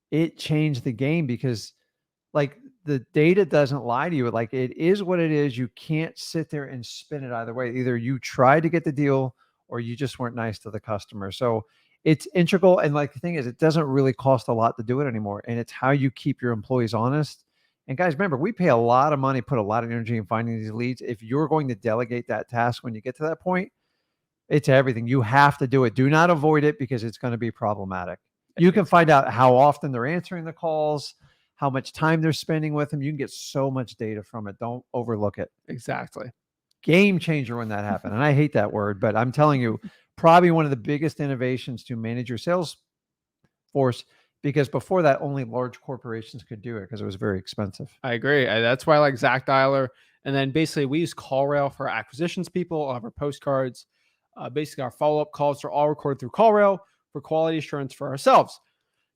it changed the game because like the data doesn't lie to you. Like it is what it is. You can't sit there and spin it either way. Either you tried to get the deal or you just weren't nice to the customer. So it's integral. And like the thing is, it doesn't really cost a lot to do it anymore. And it's how you keep your employees honest. And guys, remember, we pay a lot of money, put a lot of energy in finding these leads. If you're going to delegate that task when you get to that point, it's everything. You have to do it. Do not avoid it because it's going to be problematic. You can find out how often they're answering the calls, how much time they're spending with them. You can get so much data from it. Don't overlook it. Exactly. Game changer when that happened. And I hate that word, but I'm telling you, probably one of the biggest innovations to manage your sales force, because before that, only large corporations could do it because it was very expensive. I agree. That's why I like Zach Dialer. And then basically we use CallRail for acquisitions people, all of our postcards. Basically our follow-up calls are all recorded through CallRail for quality assurance for ourselves.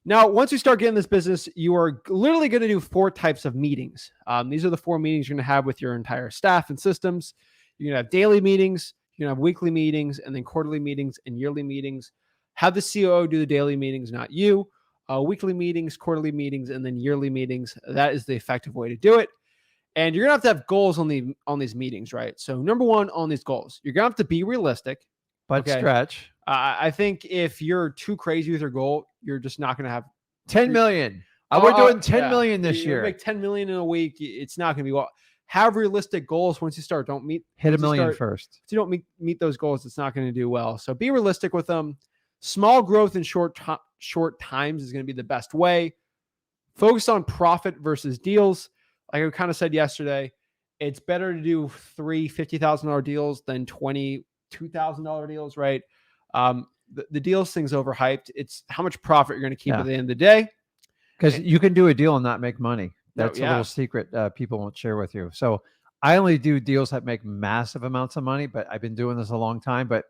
Now, once you start getting this business, you are literally going to do 4 types of meetings. These are the 4 meetings you're going to have with your entire staff and systems. You're going to have daily meetings, you're going to have weekly meetings, and then quarterly meetings and yearly meetings. Have the COO do the daily meetings, not you. Weekly meetings, quarterly meetings, and then yearly meetings. That is the effective way to do it. And you're going to have goals on these meetings, right? So number 1 on these goals, you're going to have to be realistic. But stretch. I think if you're too crazy with your goal, you're just not going to have 10 million. We're doing 10 million this year. Make 10 million in a week. It's not going to be well. Have realistic goals once you start. Don't hit a million first. If you don't meet those goals, it's not going to do well. So be realistic with them. Small growth in short times is going to be the best way. Focus on profit versus deals. Like I kind of said yesterday, it's better to do 3 $50,000 deals than 20 $2,000 deals, right? The deals thing's overhyped. It's how much profit you're going to keep at the end of the day. Because you can do a deal and not make money. That's a little secret people won't share with you. So I only do deals that make massive amounts of money, but I've been doing this a long time. But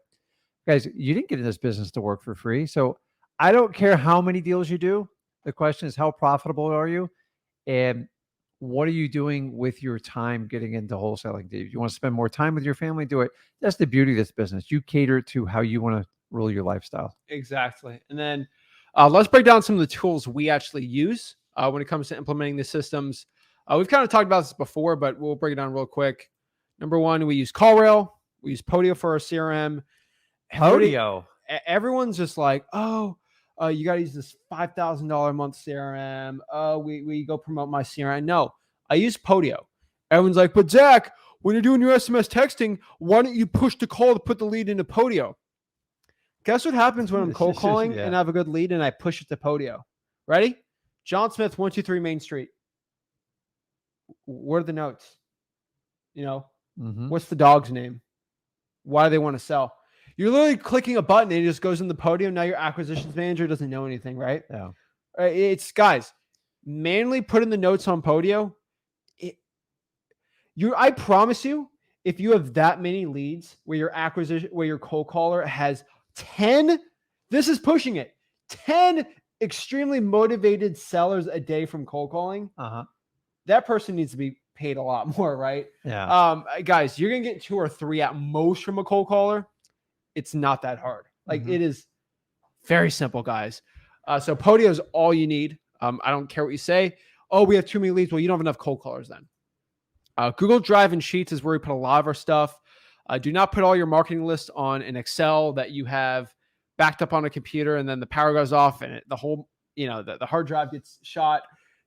guys, you didn't get in this business to work for free. So I don't care how many deals you do. The question is, how profitable are you? And what are you doing with your time getting into wholesaling? Do you want to spend more time with your family? Do it. That's the beauty of this business. You cater to how you want to rule your lifestyle. Exactly. And then let's break down some of the tools we actually use when it comes to implementing the systems. We've kind of talked about this before, but we'll break it down real quick. Number 1, we use CallRail. We use Podio for our CRM. Podio. Everyone's just like, you got to use this $5,000 a month CRM. We go promote my CRM. No, I use Podio. Everyone's like, but Zach, when you're doing your SMS texting, why don't you push the call to put the lead into Podio? Guess what happens when I'm cold calling and I have a good lead and I push it to Podio? Ready? John Smith, 123 Main Street. What are the notes? What's the dog's name? Why do they want to sell? You're literally clicking a button and it just goes in the Podium. Now your acquisitions manager doesn't know anything, right? Yeah. It's guys, manually put in the notes on Podio. I promise you, if you have that many leads where your cold caller has 10, this is pushing it, 10 extremely motivated sellers a day from cold calling, that person needs to be paid a lot more, right? Yeah. Guys, you're going to get 2 or 3 at most from a cold caller. It's not that hard. It is very simple, guys. So Podio is all you need. I don't care what you say. Oh, we have too many leads. Well, you don't have enough cold callers then. Google Drive and Sheets is where we put a lot of our stuff. Do not put all your marketing lists on an Excel that you have backed up on a computer and then the power goes off and the whole, the hard drive gets shot.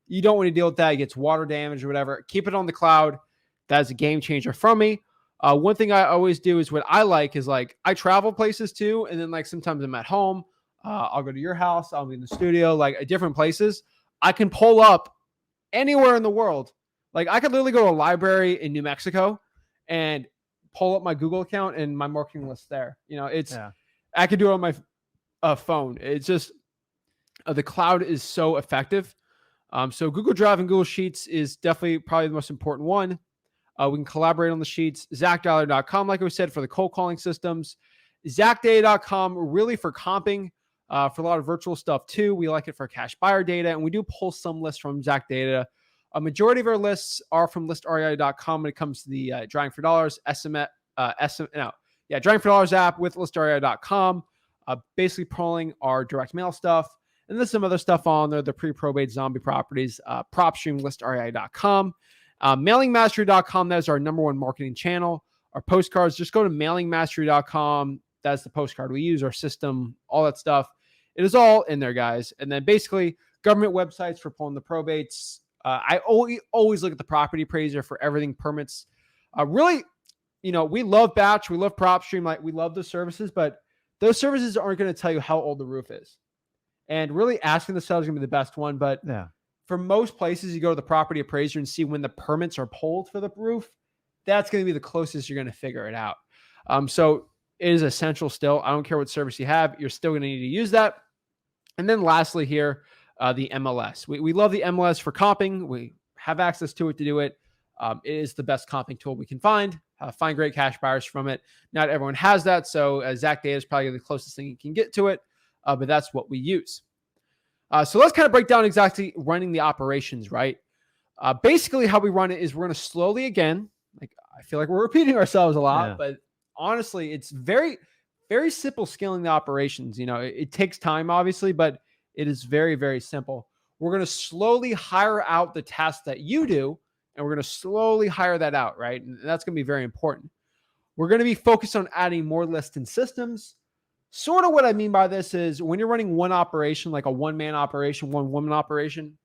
You don't want to deal with that. It gets water damage or whatever. Keep it on the cloud. That's a game changer from me. One thing I always do is what I like is I travel places too. And then sometimes I'm at home. I'll go to your house. I'll be in the studio, at different places. I can pull up anywhere in the world. I could literally go to a library in New Mexico and pull up my Google account and my marketing list there. I could do it on my phone. It's just the cloud is so effective. So Google Drive and Google Sheets is definitely probably the most important one. We can collaborate on the sheets. ZachDialer.com, like we said, for the cold calling systems. ZachData.com, really for comping, for a lot of virtual stuff too. We like it for cash buyer data, and we do pull some lists from Zach Data. A majority of our lists are from ListREI.com when it comes to the Drawing for Dollars, Drawing for Dollars app with ListREI.com. basically pulling our direct mail stuff. And there's some other stuff on there, the pre-probate zombie properties, propstreamlistrei.com. Mailingmastery.com, that's our number one marketing channel. Our postcards, just go to mailingmastery.com. That's the postcard we use, our system, all that stuff. It is all in there, guys. And then basically government websites for pulling the probates. I always look at the property appraiser for everything permits. Really, we love Batch, we love PropStream, like we love the services, but those services aren't going to tell you how old the roof is. And really asking the seller is going to be the best one. But Yeah. for most places, you go to the property appraiser and see when the permits are pulled for the roof. That's going to be the closest you're going to figure it out. So it is essential still. I don't care what service you have. You're still going to need to use that. And then lastly here, the MLS. We love the MLS for comping. We have access to it to do it. It is the best comping tool we can find. Find great cash buyers from it. Not everyone has that. So Zach Data is probably the closest thing you can get to it. But that's what we use. So let's kind of break down exactly running the operations, right? Basically, how we run it is we're going to slowly, again, like I feel like we're repeating ourselves a lot, but honestly, it's very, very simple scaling the operations. It takes time, obviously, but it is very, very simple. We're going to slowly hire out the tasks that you do, and we're going to slowly hire that out, right? And that's going to be very important. We're going to be focused on adding more lists and systems. Sort of what I mean by this is when you're running one operation, like a one-man operation, one-woman operation,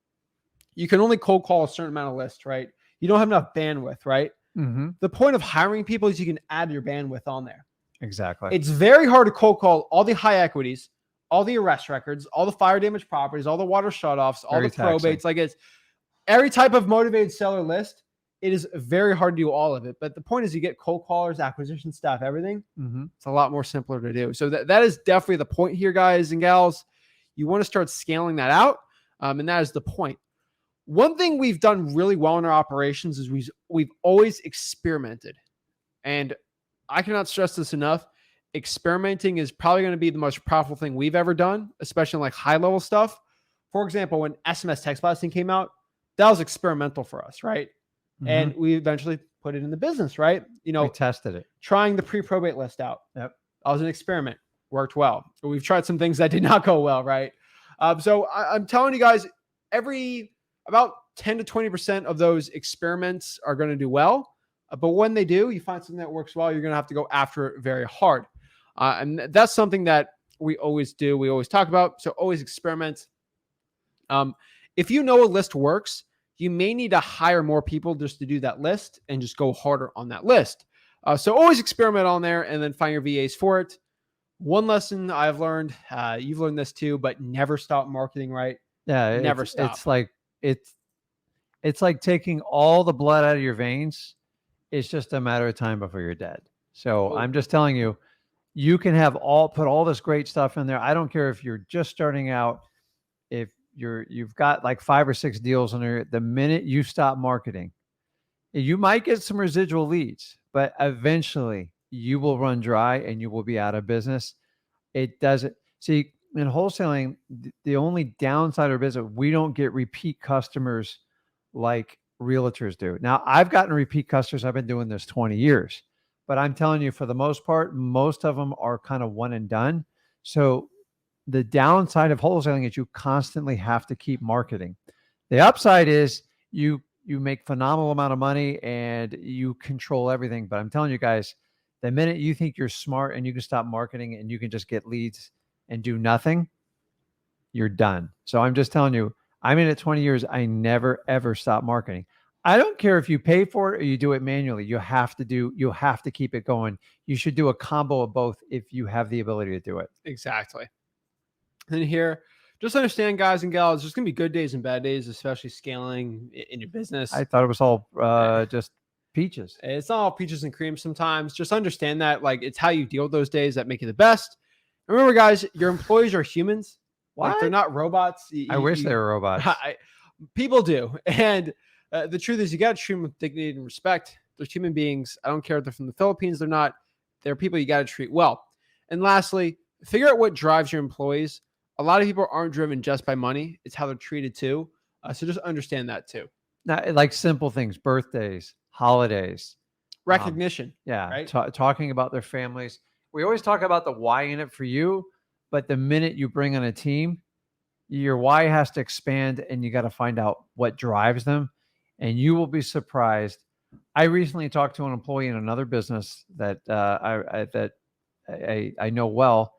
you can only cold call a certain amount of lists, right? You don't have enough bandwidth, right? Mm-hmm. The point of hiring people is you can add your bandwidth on there. Exactly. It's very hard to cold call all the high equities, all the arrest records, all the fire damage properties, all the water shutoffs, all the probates. Like it's every type of motivated seller list. It is very hard to do all of it. But the point is you get cold callers, acquisition staff, everything. Mm-hmm. It's a lot more simpler to do. So that is definitely the point here, guys and gals. You want to start scaling that out. And that is the point. One thing we've done really well in our operations is we've always experimented. And I cannot stress this enough. Experimenting is probably going to be the most profitable thing we've ever done, especially in like high level stuff. For example, when SMS text blasting came out, that was experimental for us, right? Mm-hmm. And we eventually put it in the business, right? We tested it. Trying the pre-probate list out. Yep. That was an experiment. Worked well. But we've tried some things that did not go well, right? So I'm telling you guys, about 10 to 20% of those experiments are going to do well. But when they do, you find something that works well, you're going to have to go after it very hard. And that's something that we always do. We always talk about. So always experiment. If you know a list works, you may need to hire more people just to do that list and just go harder on that list. So always experiment on there and then find your VAs for it. One lesson I've learned, you've learned this too, but never stop marketing, right? Yeah. Never stop. It's like taking all the blood out of your veins. It's just a matter of time before you're dead. So I'm just telling you, you can put all this great stuff in there. I don't care if you're just starting out, if you've got like 5 or 6 deals on there. The minute you stop marketing, you might get some residual leads, but eventually you will run dry and you will be out of business. It doesn't see in wholesaling. The only downside of business, we don't get repeat customers like realtors do. Now I've gotten repeat customers. I've been doing this 20 years, but I'm telling you, for the most part, most of them are kind of one and done. So the downside of wholesaling is you constantly have to keep marketing. The upside is you make phenomenal amount of money and you control everything. But I'm telling you guys, the minute you think you're smart and you can stop marketing and you can just get leads and do nothing, you're done. So I'm just telling you, I'm in it 20 years. I never, ever stop marketing. I don't care if you pay for it or you do it manually. You have to keep it going. You should do a combo of both if you have the ability to do it. Exactly. And here, just understand, guys and gals, there's going to be good days and bad days, especially scaling in your business. I thought it was all just peaches. It's not all peaches and cream sometimes. Just understand that, like, it's how you deal with those days that make you the best. Remember, guys, your employees are humans. What? Like, they're not robots. I wish they were robots. People do. And the truth is, you got to treat them with dignity and respect. They're human beings. I don't care if they're from the Philippines. They're not. They're people you got to treat well. And lastly, figure out what drives your employees. A lot of people aren't driven just by money. It's how they're treated too. So just understand that too. Now, like simple things, birthdays, holidays. Recognition. Yeah. Right? Talking about their families. We always talk about the why in it for you, But the minute you bring on a team, your why has to expand, and you got to find out what drives them. And you will be surprised. I recently talked to an employee in another business that I know well,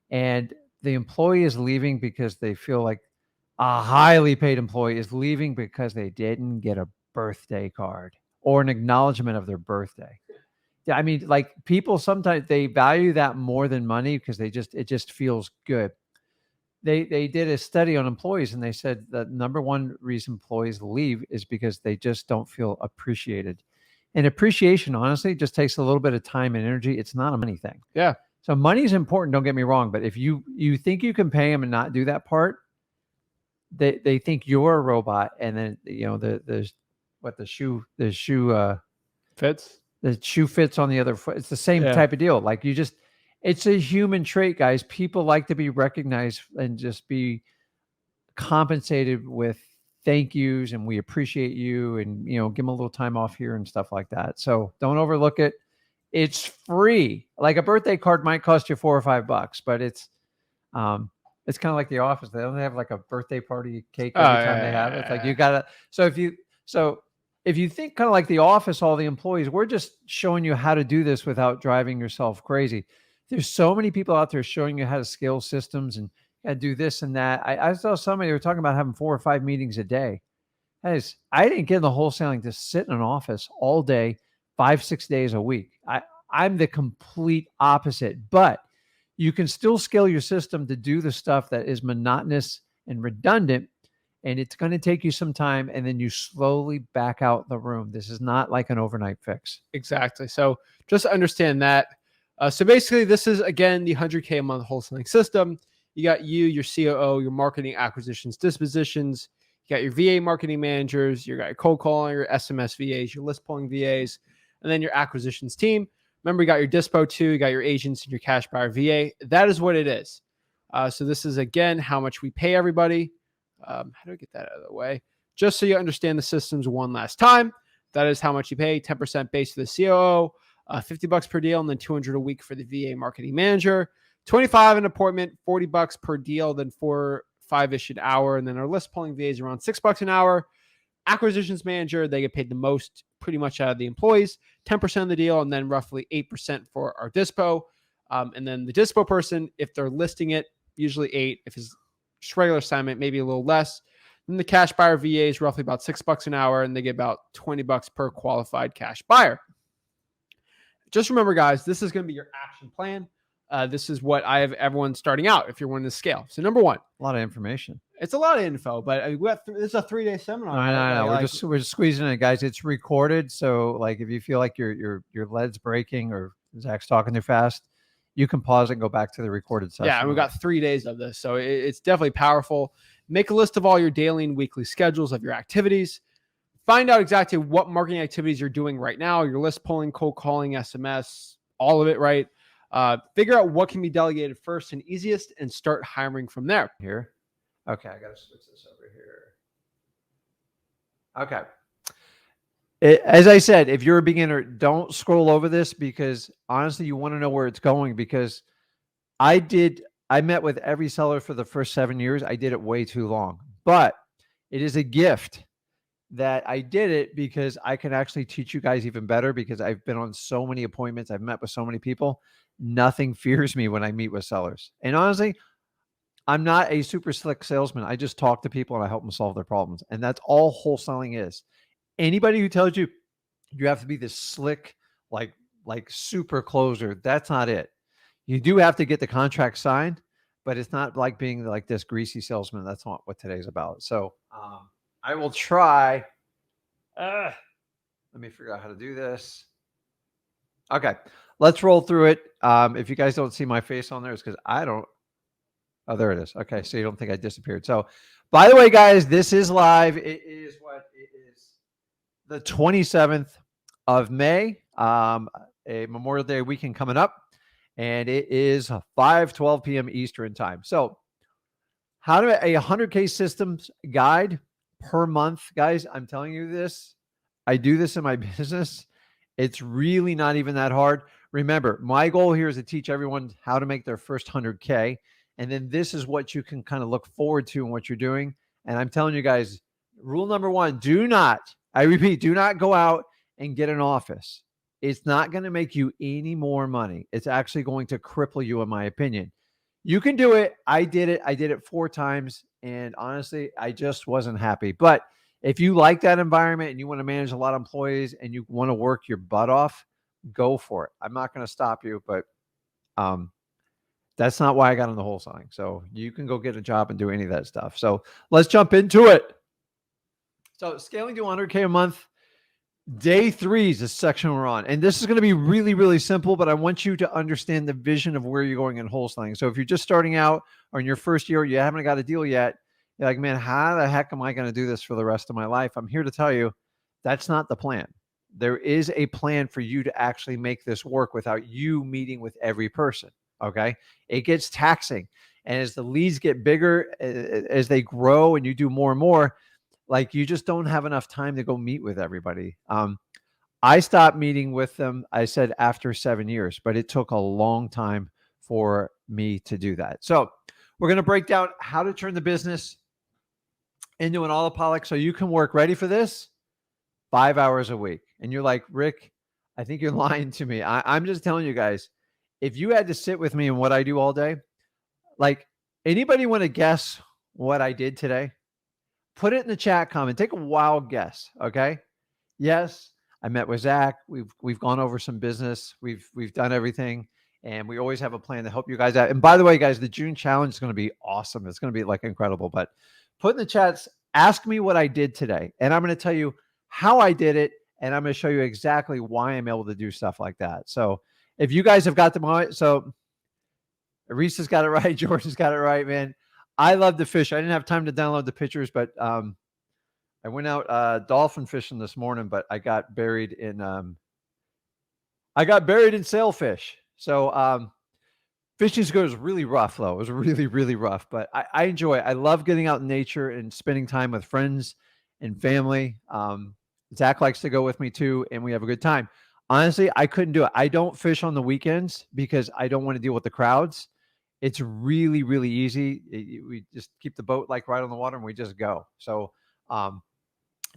and the employee is leaving because they feel like a highly paid employee is leaving because they didn't get a birthday card or an acknowledgement of their birthday. Yeah, I mean, like people sometimes they value that more than money because it just feels good. They did a study on employees and they said the number one reason employees leave is because they just don't feel appreciated. And appreciation, honestly, just takes a little bit of time and energy. It's not a money thing. Yeah. So money is important. Don't get me wrong, but if you think you can pay them and not do that part, they think you're a robot. And then the shoe fits on the other foot. It's the same type of deal. Like it's a human trait, guys. People like to be recognized and just be compensated with thank yous and we appreciate you and give them a little time off here and stuff like that. So don't overlook it. It's free. Like a birthday card might cost you $4 or $5, but it's kind of like the office. They don't have like a birthday party cake every time they have it. It's like you gotta. So if you think kind of like the office, all the employees, we're just showing you how to do this without driving yourself crazy. There's so many people out there showing you how to scale systems and do this and that. I saw somebody, they were talking about having 4 or 5 meetings a day. Guys, I didn't get in the wholesaling to sit in an office all day, 5, 6 days a week. I'm the complete opposite, but you can still scale your system to do the stuff that is monotonous and redundant. And it's going to take you some time, and then you slowly back out the room. This is not like an overnight fix. Exactly. So just understand that. So basically, this is, again, the 100K a month wholesaling system. You got your COO, your marketing, acquisitions, dispositions. You got your VA marketing managers. You got your cold calling, your SMS VAs, your list pulling VAs, and then your acquisitions team. Remember, you got your dispo too. You got your agents and your cash buyer VA. That is what it is. So this is, again, how much we pay everybody. How do I get that out of the way? Just so you understand the systems one last time. That is how much you pay. 10% base for the COO, $50 per deal, and then $200 a week for the VA marketing manager. $25 an appointment, $40 per deal, then 4-5-ish an hour, and then our list pulling VA is around $6 an hour. Acquisitions manager, they get paid the most pretty much out of the employees, 10% of the deal, and then roughly 8% for our dispo. And then the dispo person, if they're listing it, usually 8. If it's just regular assignment, maybe a little less. Then the cash buyer VA is roughly about $6 an hour, and they get about $20 per qualified cash buyer. Just remember, guys, this is going to be your action plan. This is what I have everyone starting out if you're wanting to scale. So number one, a lot of information. It's a lot of info, but this is a 3-day seminar. I know. We're just squeezing it, guys. It's recorded, so like if you feel like your lead's breaking or Zach's talking too fast, you can pause and go back to the recorded session. Yeah, and we've got 3 days of this, so it's definitely powerful. Make a list of all your daily and weekly schedules of your activities. Find out exactly what marketing activities you're doing right now. Your list pulling, cold calling, SMS, all of it, right? Figure out what can be delegated first and easiest and start hiring from there. Here. Okay, I got to switch this over here. Okay. As I said, if you're a beginner, don't scroll over this because honestly, you want to know where it's going because I met with every seller for the first 7 years. I did it way too long, but it is a gift that I did it because I can actually teach you guys even better because I've been on so many appointments. I've met with so many people. Nothing fears me when I meet with sellers. And honestly, I'm not a super slick salesman. I just talk to people and I help them solve their problems. And that's all wholesaling is. Anybody who tells you you have to be this slick, like super closer, that's not it. You do have to get the contract signed, but it's not like being like this greasy salesman. That's not what today's about. So I will try. Let me figure out how to do this. Okay, let's roll through it. If you guys don't see my face on there, it's because I don't. Oh, there it is. Okay, so you don't think I disappeared. So, by the way, guys, this is live. It is the 27th of May, a Memorial Day weekend coming up, and it is 5:12 p.m. Eastern time. So, how to a 100K systems guide per month, guys. I'm telling you this. I do this in my business. It's really not even that hard. Remember, my goal here is to teach everyone how to make their first 100K. And then this is what you can kind of look forward to and what you're doing. And I'm telling you guys, rule number one, I repeat, do not go out and get an office. It's not going to make you any more money. It's actually going to cripple you, in my opinion. You can do it. I did it. I did it 4 times. And honestly, I just wasn't happy. But if you like that environment and you want to manage a lot of employees and you want to work your butt off, go for it. I'm not going to stop you, but that's not why I got into wholesaling. So you can go get a job and do any of that stuff. So let's jump into it. So scaling to 100K a month. Day 3 is the section we're on. And this is going to be really, really simple, but I want you to understand the vision of where you're going in wholesaling. So if you're just starting out or in your first year, you haven't got a deal yet, you're like, man, how the heck am I going to do this for the rest of my life? I'm here to tell you that's not the plan. There is a plan for you to actually make this work without you meeting with every person. Okay. It gets taxing. And as the leads get bigger, as they grow and you do more and more, like you just don't have enough time to go meet with everybody. I stopped meeting with them, I said after 7 years, but it took a long time for me to do that. So we're going to break down how to turn the business into an alcoholic so you can work, ready for this, 5 hours a week. And you're like, Rick, I think you're lying to me. I'm just telling you guys, if you had to sit with me in what I do all day, like anybody want to guess what I did today? Put it in the chat comment. Take a wild guess. Okay. Yes, I met with Zach. We've gone over some business. We've done everything, and we always have a plan to help you guys out. And by the way, guys, the June challenge is going to be awesome. It's going to be like incredible. But put in the chats, ask me what I did today, and I'm going to tell you how I did it, and I'm going to show you exactly why I'm able to do stuff like that. So if you guys have got them right, so Reese has got it right, George has got it right, man. I love to fish. I didn't have time to download the pictures, but I went out dolphin fishing this morning, but I got buried in sailfish. So fishing school was really rough, though. It was really, really rough, but I enjoy it. I love getting out in nature and spending time with friends and family. Zach likes to go with me too, and we have a good time. Honestly, I couldn't do it. I don't fish on the weekends because I don't want to deal with the crowds. It's really, really easy. We just keep the boat like right on the water and we just go. So, but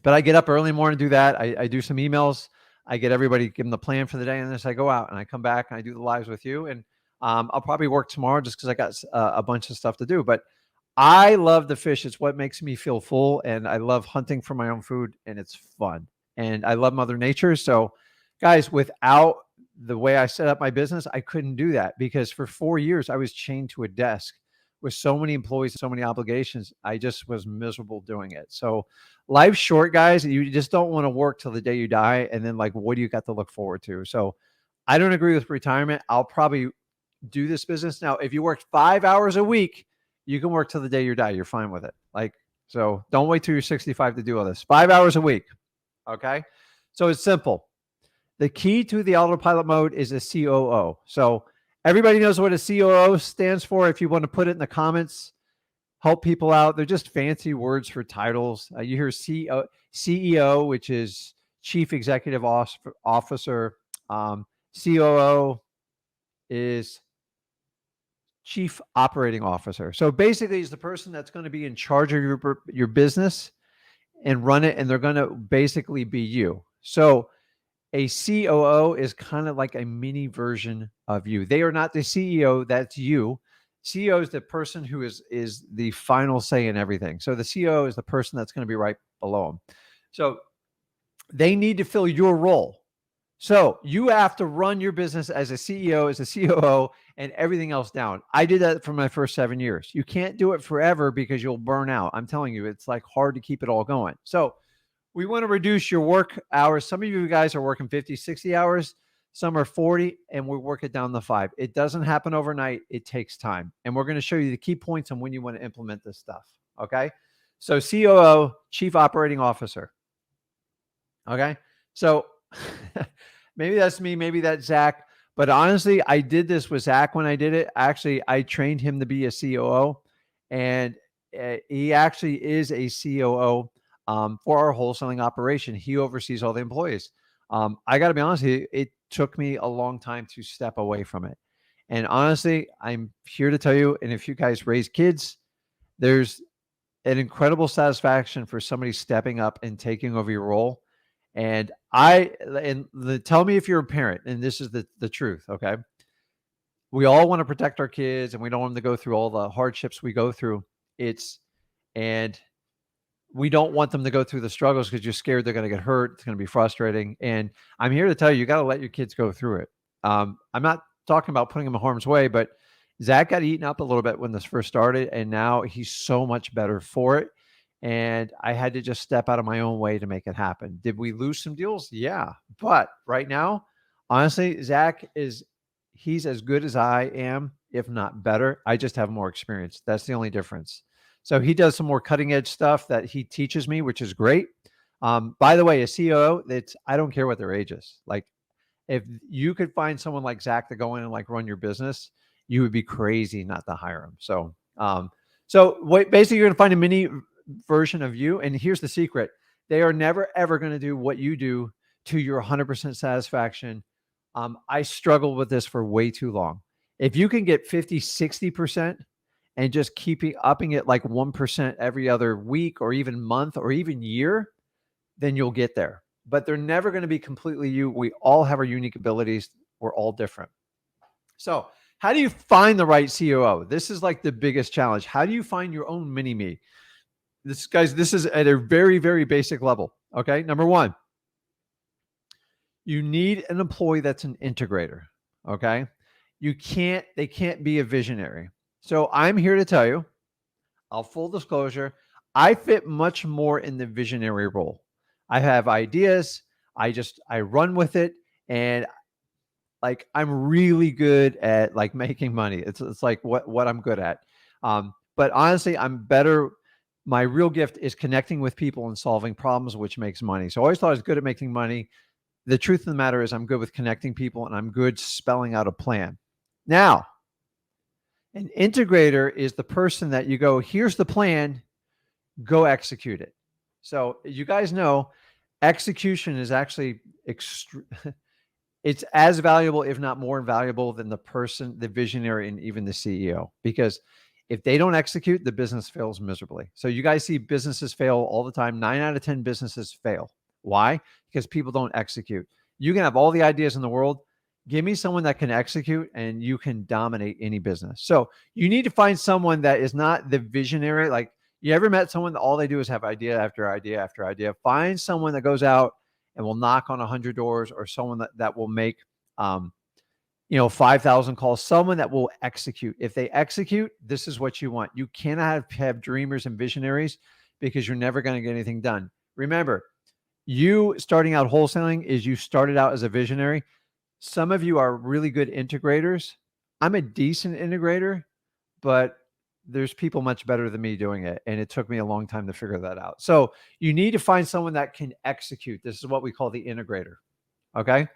I get up early in the morning, do that. I do some emails. I get everybody, give them the plan for the day. And then I go out and I come back and I do the lives with you. And I'll probably work tomorrow just because I got a bunch of stuff to do. But I love the fish. It's what makes me feel full. And I love hunting for my own food and it's fun. And I love Mother Nature. So guys, without the way I set up my business, I couldn't do that because for 4 years I was chained to a desk with so many employees, so many obligations. I just was miserable doing it. So life's short, guys. You just don't want to work till the day you die. And then like, what do you got to look forward to? So I don't agree with retirement. I'll probably do this business. Now, if you work 5 hours a week, you can work till the day you die. You're fine with it. Like, so don't wait till you're 65 to do all this. 5 hours a week. Okay. So it's simple. The key to the autopilot mode is a COO. So everybody knows what a COO stands for. If you want to put it in the comments, help people out. They're just fancy words for titles. You hear CEO, which is Chief Executive Officer. COO is Chief Operating Officer. So basically, he's the person that's going to be in charge of your business and run it, and they're going to basically be you. So a COO is kind of like a mini version of you. They are not the CEO, that's you. CEO is the person who is the final say in everything. So the CEO is the person that's going to be right below them. So they need to fill your role. So you have to run your business as a CEO, as a COO, and everything else down. I did that for my first 7 years. You can't do it forever because you'll burn out. I'm telling you, it's like hard to keep it all going. So we want to reduce your work hours. Some of you guys are working 50, 60 hours. Some are 40, and we work it down to 5. It doesn't happen overnight. It takes time. And we're going to show you the key points on when you want to implement this stuff. Okay. So COO, Chief Operating Officer. Okay. So maybe that's me. Maybe that's Zach. But honestly, I did this with Zach when I did it. Actually, I trained him to be a COO, and he actually is a COO for our wholesaling operation. He oversees all the employees. I got to be honest, it took me a long time to step away from it. And honestly, I'm here to tell you, and if you guys raise kids, there's an incredible satisfaction for somebody stepping up and taking over your role. And tell me if you're a parent, and this is the truth, okay? We all want to protect our kids and we don't want them to go through all the hardships we go through. And we don't want them to go through the struggles because you're scared they're going to get hurt. It's going to be frustrating. And I'm here to tell you, you got to let your kids go through it. I'm not talking about putting them in harm's way, but Zach got eaten up a little bit when this first started, and now he's so much better for it. And I had to just step out of my own way to make it happen. Did we lose some deals? Yeah. But right now, honestly, he's as good as I am, if not better. I just have more experience. That's the only difference. So he does some more cutting edge stuff that he teaches me, which is great. By the way, a CEO, I don't care what their age is. Like, if you could find someone like Zach to go in and like run your business, you would be crazy not to hire him. Basically, you're going to find a mini version of you. And here's the secret: they are never ever going to do what you do to your 100% satisfaction. I struggled with this for way too long. If you can get 50, 60% and just upping it like 1% every other week or even month or even year, then you'll get there. But they're never going to be completely you. We all have our unique abilities. We're all different. So how do you find the right COO? This is like the biggest challenge. How do you find your own mini me? This is at a very, very basic level. Okay. Number one, you need an employee that's an integrator. Okay. They can't be a visionary. So I'm here to tell you, full disclosure, I fit much more in the visionary role. I have ideas. I run with it. And like, I'm really good at like making money. It's like what I'm good at. But honestly, I'm better. My real gift is connecting with people and solving problems, which makes money. So I always thought I was good at making money. The truth of the matter is I'm good with connecting people and I'm good spelling out a plan. Now, an integrator is the person that you go, here's the plan, go execute it. So you guys know execution is actually it's as valuable, if not more valuable than the visionary, and even the CEO, because if they don't execute, the business fails miserably. So you guys see businesses fail all the time. 9 out of 10 businesses fail. Why? Because people don't execute. You can have all the ideas in the world. Give me someone that can execute and you can dominate any business. So you need to find someone that is not the visionary. Like, you ever met someone that all they do is have idea after idea after idea? Find someone that goes out and will knock on 100 doors, or someone that will make 5,000 calls, someone that will execute. If they execute, this is what you want. You cannot have dreamers and visionaries, because you're never going to get anything done. Remember, you starting out wholesaling is you started out as a visionary. Some of you are really good integrators. I'm a decent integrator, but there's people much better than me doing it. And it took me a long time to figure that out. So you need to find someone that can execute. This is what we call the integrator. Okay.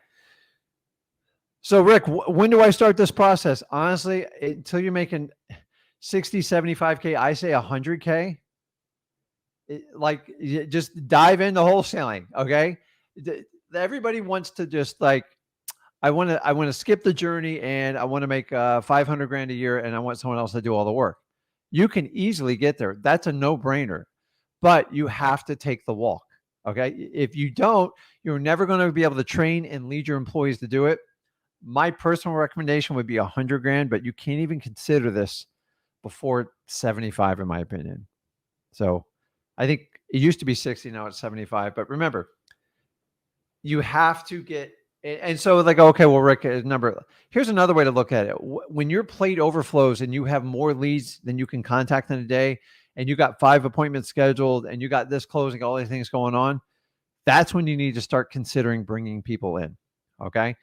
So Rick, when do I start this process? Honestly, until you're making 60, 75K, I say 100K. Just dive into wholesaling. Okay. Everybody wants to just like, I want to skip the journey and I want to make 500 grand a year and I want someone else to do all the work. You can easily get there. That's a no-brainer, but you have to take the walk. Okay. If you don't, you're never going to be able to train and lead your employees to do it. My personal recommendation would be 100 grand, but you can't even consider this before 75, in my opinion. So I think it used to be 60. Now it's 75, but remember, you have to get. And so like, okay, well, Rick, here's another way to look at it. When your plate overflows and you have more leads than you can contact in a day, and you got 5 appointments scheduled and you got this closing, all these things going on, that's when you need to start considering bringing people in. Okay.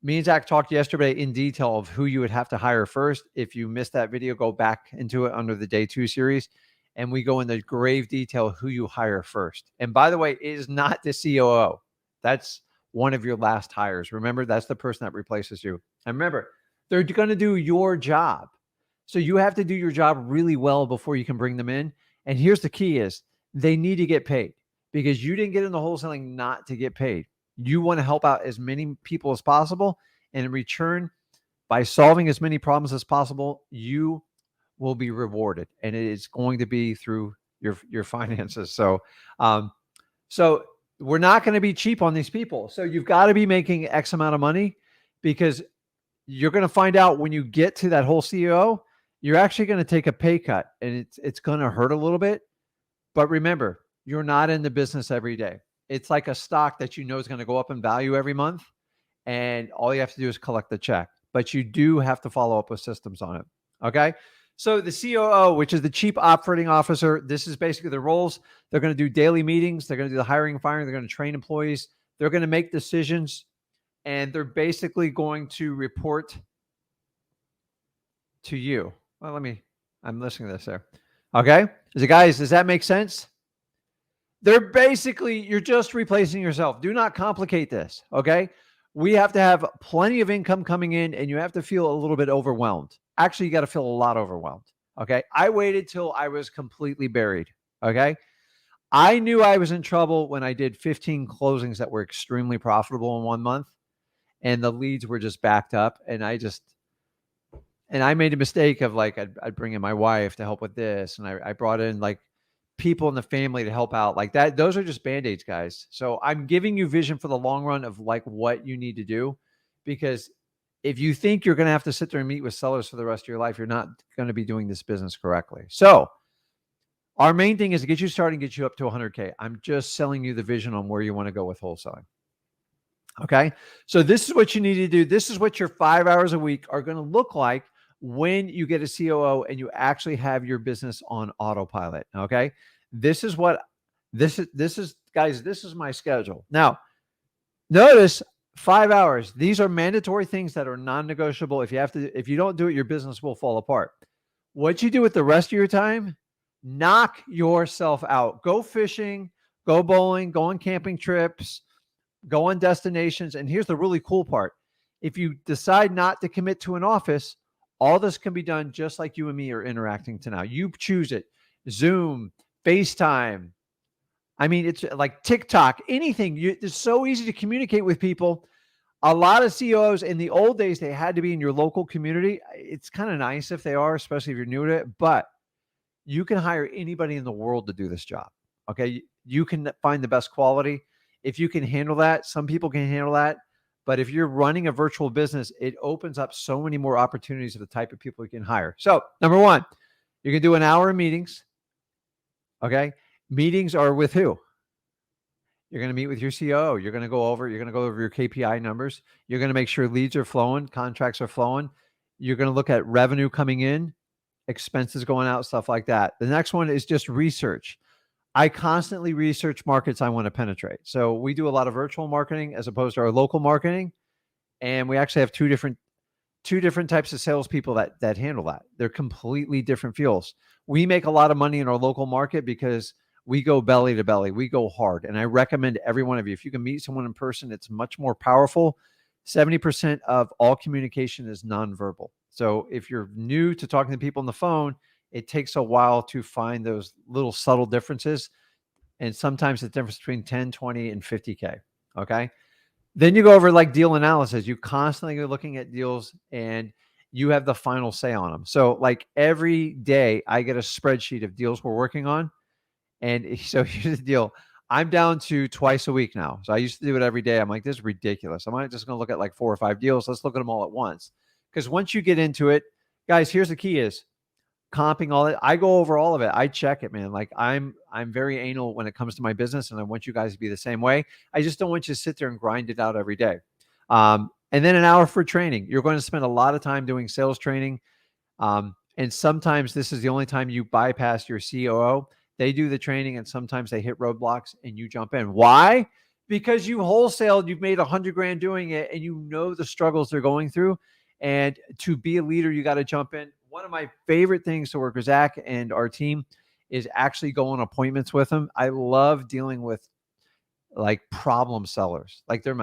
Me and Zach talked yesterday in detail of who you would have to hire first. If you missed that video, go back into it under the day 2 series. And we go into grave detail who you hire first. And by the way, it is not the COO. That's one of your last hires. Remember, that's the person that replaces you. And remember, they're going to do your job. So you have to do your job really well before you can bring them in. And here's the key is they need to get paid, because you didn't get into wholesaling not to get paid. You want to help out as many people as possible. And in return, by solving as many problems as possible, you will be rewarded, and it is going to be through your finances. Um, so we're not going to be cheap on these people. So you've got to be making X amount of money, because you're going to find out when you get to that whole CEO, you're actually going to take a pay cut, and it's going to hurt a little bit. But remember, you're not in the business every day. It's like a stock that you know is going to go up in value every month, and all you have to do is collect the check. But you do have to follow up with systems on it. Okay. So the COO, which is the Chief Operating Officer, this is basically the roles. They're going to do daily meetings. They're going to do the hiring and firing. They're going to train employees. They're going to make decisions, and they're basically going to report to you. Well, I'm listening to this there. Okay. Guys, does that make sense? They're basically, you're just replacing yourself. Do not complicate this. Okay. We have to have plenty of income coming in, and you have to feel a little bit overwhelmed. Actually, you got to feel a lot overwhelmed. Okay. I waited till I was completely buried. Okay. I knew I was in trouble when I did 15 closings that were extremely profitable in 1 month, and the leads were just backed up. And I made a mistake of like, I'd bring in my wife to help with this. And I brought in like people in the family to help out like that. Those are just Band-Aids, guys. So I'm giving you vision for the long run of like what you need to do, because if you think you're going to have to sit there and meet with sellers for the rest of your life, you're not going to be doing this business correctly. So our main thing is to get you started and get you up to 100K. I'm just selling you the vision on where you want to go with wholesaling. Okay. So this is what you need to do. This is what your 5 hours a week are going to look like when you get a COO and you actually have your business on autopilot. Okay. This is guys, this is my schedule. Now, notice 5 hours. These are mandatory things that are non-negotiable. If you don't do it, your business will fall apart. What you do with the rest of your time, knock yourself out. Go fishing, go bowling, go on camping trips, go on destinations. And here's the really cool part. If you decide not to commit to an office, all this can be done just like you and me are interacting to now. You choose it. Zoom, FaceTime. I mean, it's like TikTok, anything. It's so easy to communicate with people. A lot of CEOs in the old days, they had to be in your local community. It's kind of nice if they are, especially if you're new to it, but you can hire anybody in the world to do this job. Okay. You can find the best quality. If you can handle that, some people can handle that. But if you're running a virtual business, it opens up so many more opportunities of the type of people you can hire. So number one, you can do an hour of meetings. Okay. Meetings are with who? You're going to meet with your COO. You're going to go over your KPI numbers. You're going to make sure leads are flowing, contracts are flowing. You're going to look at revenue coming in, expenses going out, stuff like that. The next one is just research. I constantly research markets I want to penetrate. So we do a lot of virtual marketing as opposed to our local marketing. And we actually have two different types of salespeople that handle that. They're completely different fields. We make a lot of money in our local market because we go belly to belly. We go hard. And I recommend every one of you, if you can meet someone in person, it's much more powerful. 70% of all communication is nonverbal. So if you're new to talking to people on the phone, it takes a while to find those little subtle differences. And sometimes the difference between 10, 20, and 50K. Okay. Then you go over like deal analysis. You constantly are looking at deals and you have the final say on them. So like every day I get a spreadsheet of deals we're working on. And so here's the deal. I'm down to twice a week now. So I used to do it every day. I'm like, this is ridiculous. I'm not just going to look at like 4 or 5 deals. Let's look at them all at once. Because once you get into it, guys, here's the key is comping all it. I go over all of it. I check it, man. Like I'm very anal when it comes to my business, and I want you guys to be the same way. I just don't want you to sit there and grind it out every day. And then an hour for training. You're going to spend a lot of time doing sales training. And sometimes this is the only time you bypass your COO. They do the training and sometimes they hit roadblocks and you jump in. Why? Because you wholesaled, you've made $100,000 doing it and you know the struggles they're going through. And to be a leader, you got to jump in. One of my favorite things to work with Zach and our team is actually go on appointments with them. I love dealing with like problem sellers. Like they're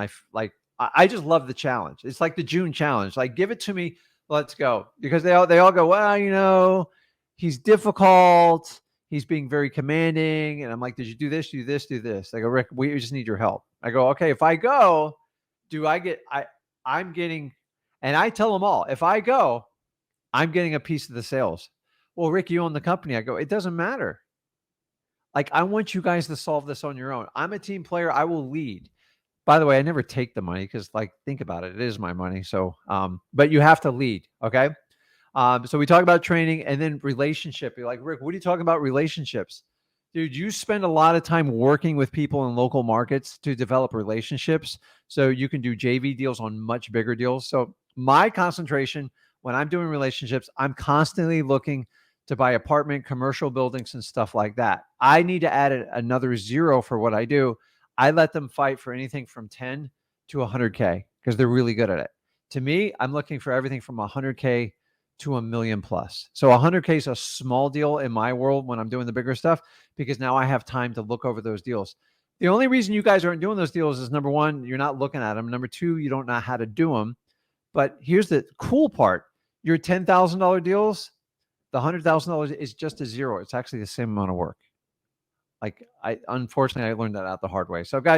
I just love the challenge. It's like the June challenge. Like give it to me. Let's go. Because they all go, well, he's difficult. He's being very commanding. And I'm like, did you do this, do this, do this? They go, Rick, we just need your help. I go, okay, if I go, I'm getting, And I tell them all, if I go, I'm getting a piece of the sales. Well, Rick, you own the company. I go, it doesn't matter. Like, I want you guys to solve this on your own. I'm a team player. I will lead. By the way, I never take the money because, like, think about it. It is my money. So, but you have to lead. Okay. So we talk about training and then relationship. You're like, Rick, what are you talking about relationships? Dude, you spend a lot of time working with people in local markets to develop relationships so you can do JV deals on much bigger deals. So my concentration when I'm doing relationships, I'm constantly looking to buy apartment, commercial buildings, and stuff like that. I need to add another zero for what I do. I let them fight for anything from 10 to 100K because they're really good at it. To me, I'm looking for everything from 100K to $1 million plus. So 100K is a small deal in my world when I'm doing the bigger stuff because now I have time to look over those deals. The only reason you guys aren't doing those deals is number one, you're not looking at them. Number two, you don't know how to do them. But here's the cool part. Your $10,000 deals, the $100,000 is just a zero. It's actually the same amount of work. Like unfortunately, I learned that out the hard way. So guys,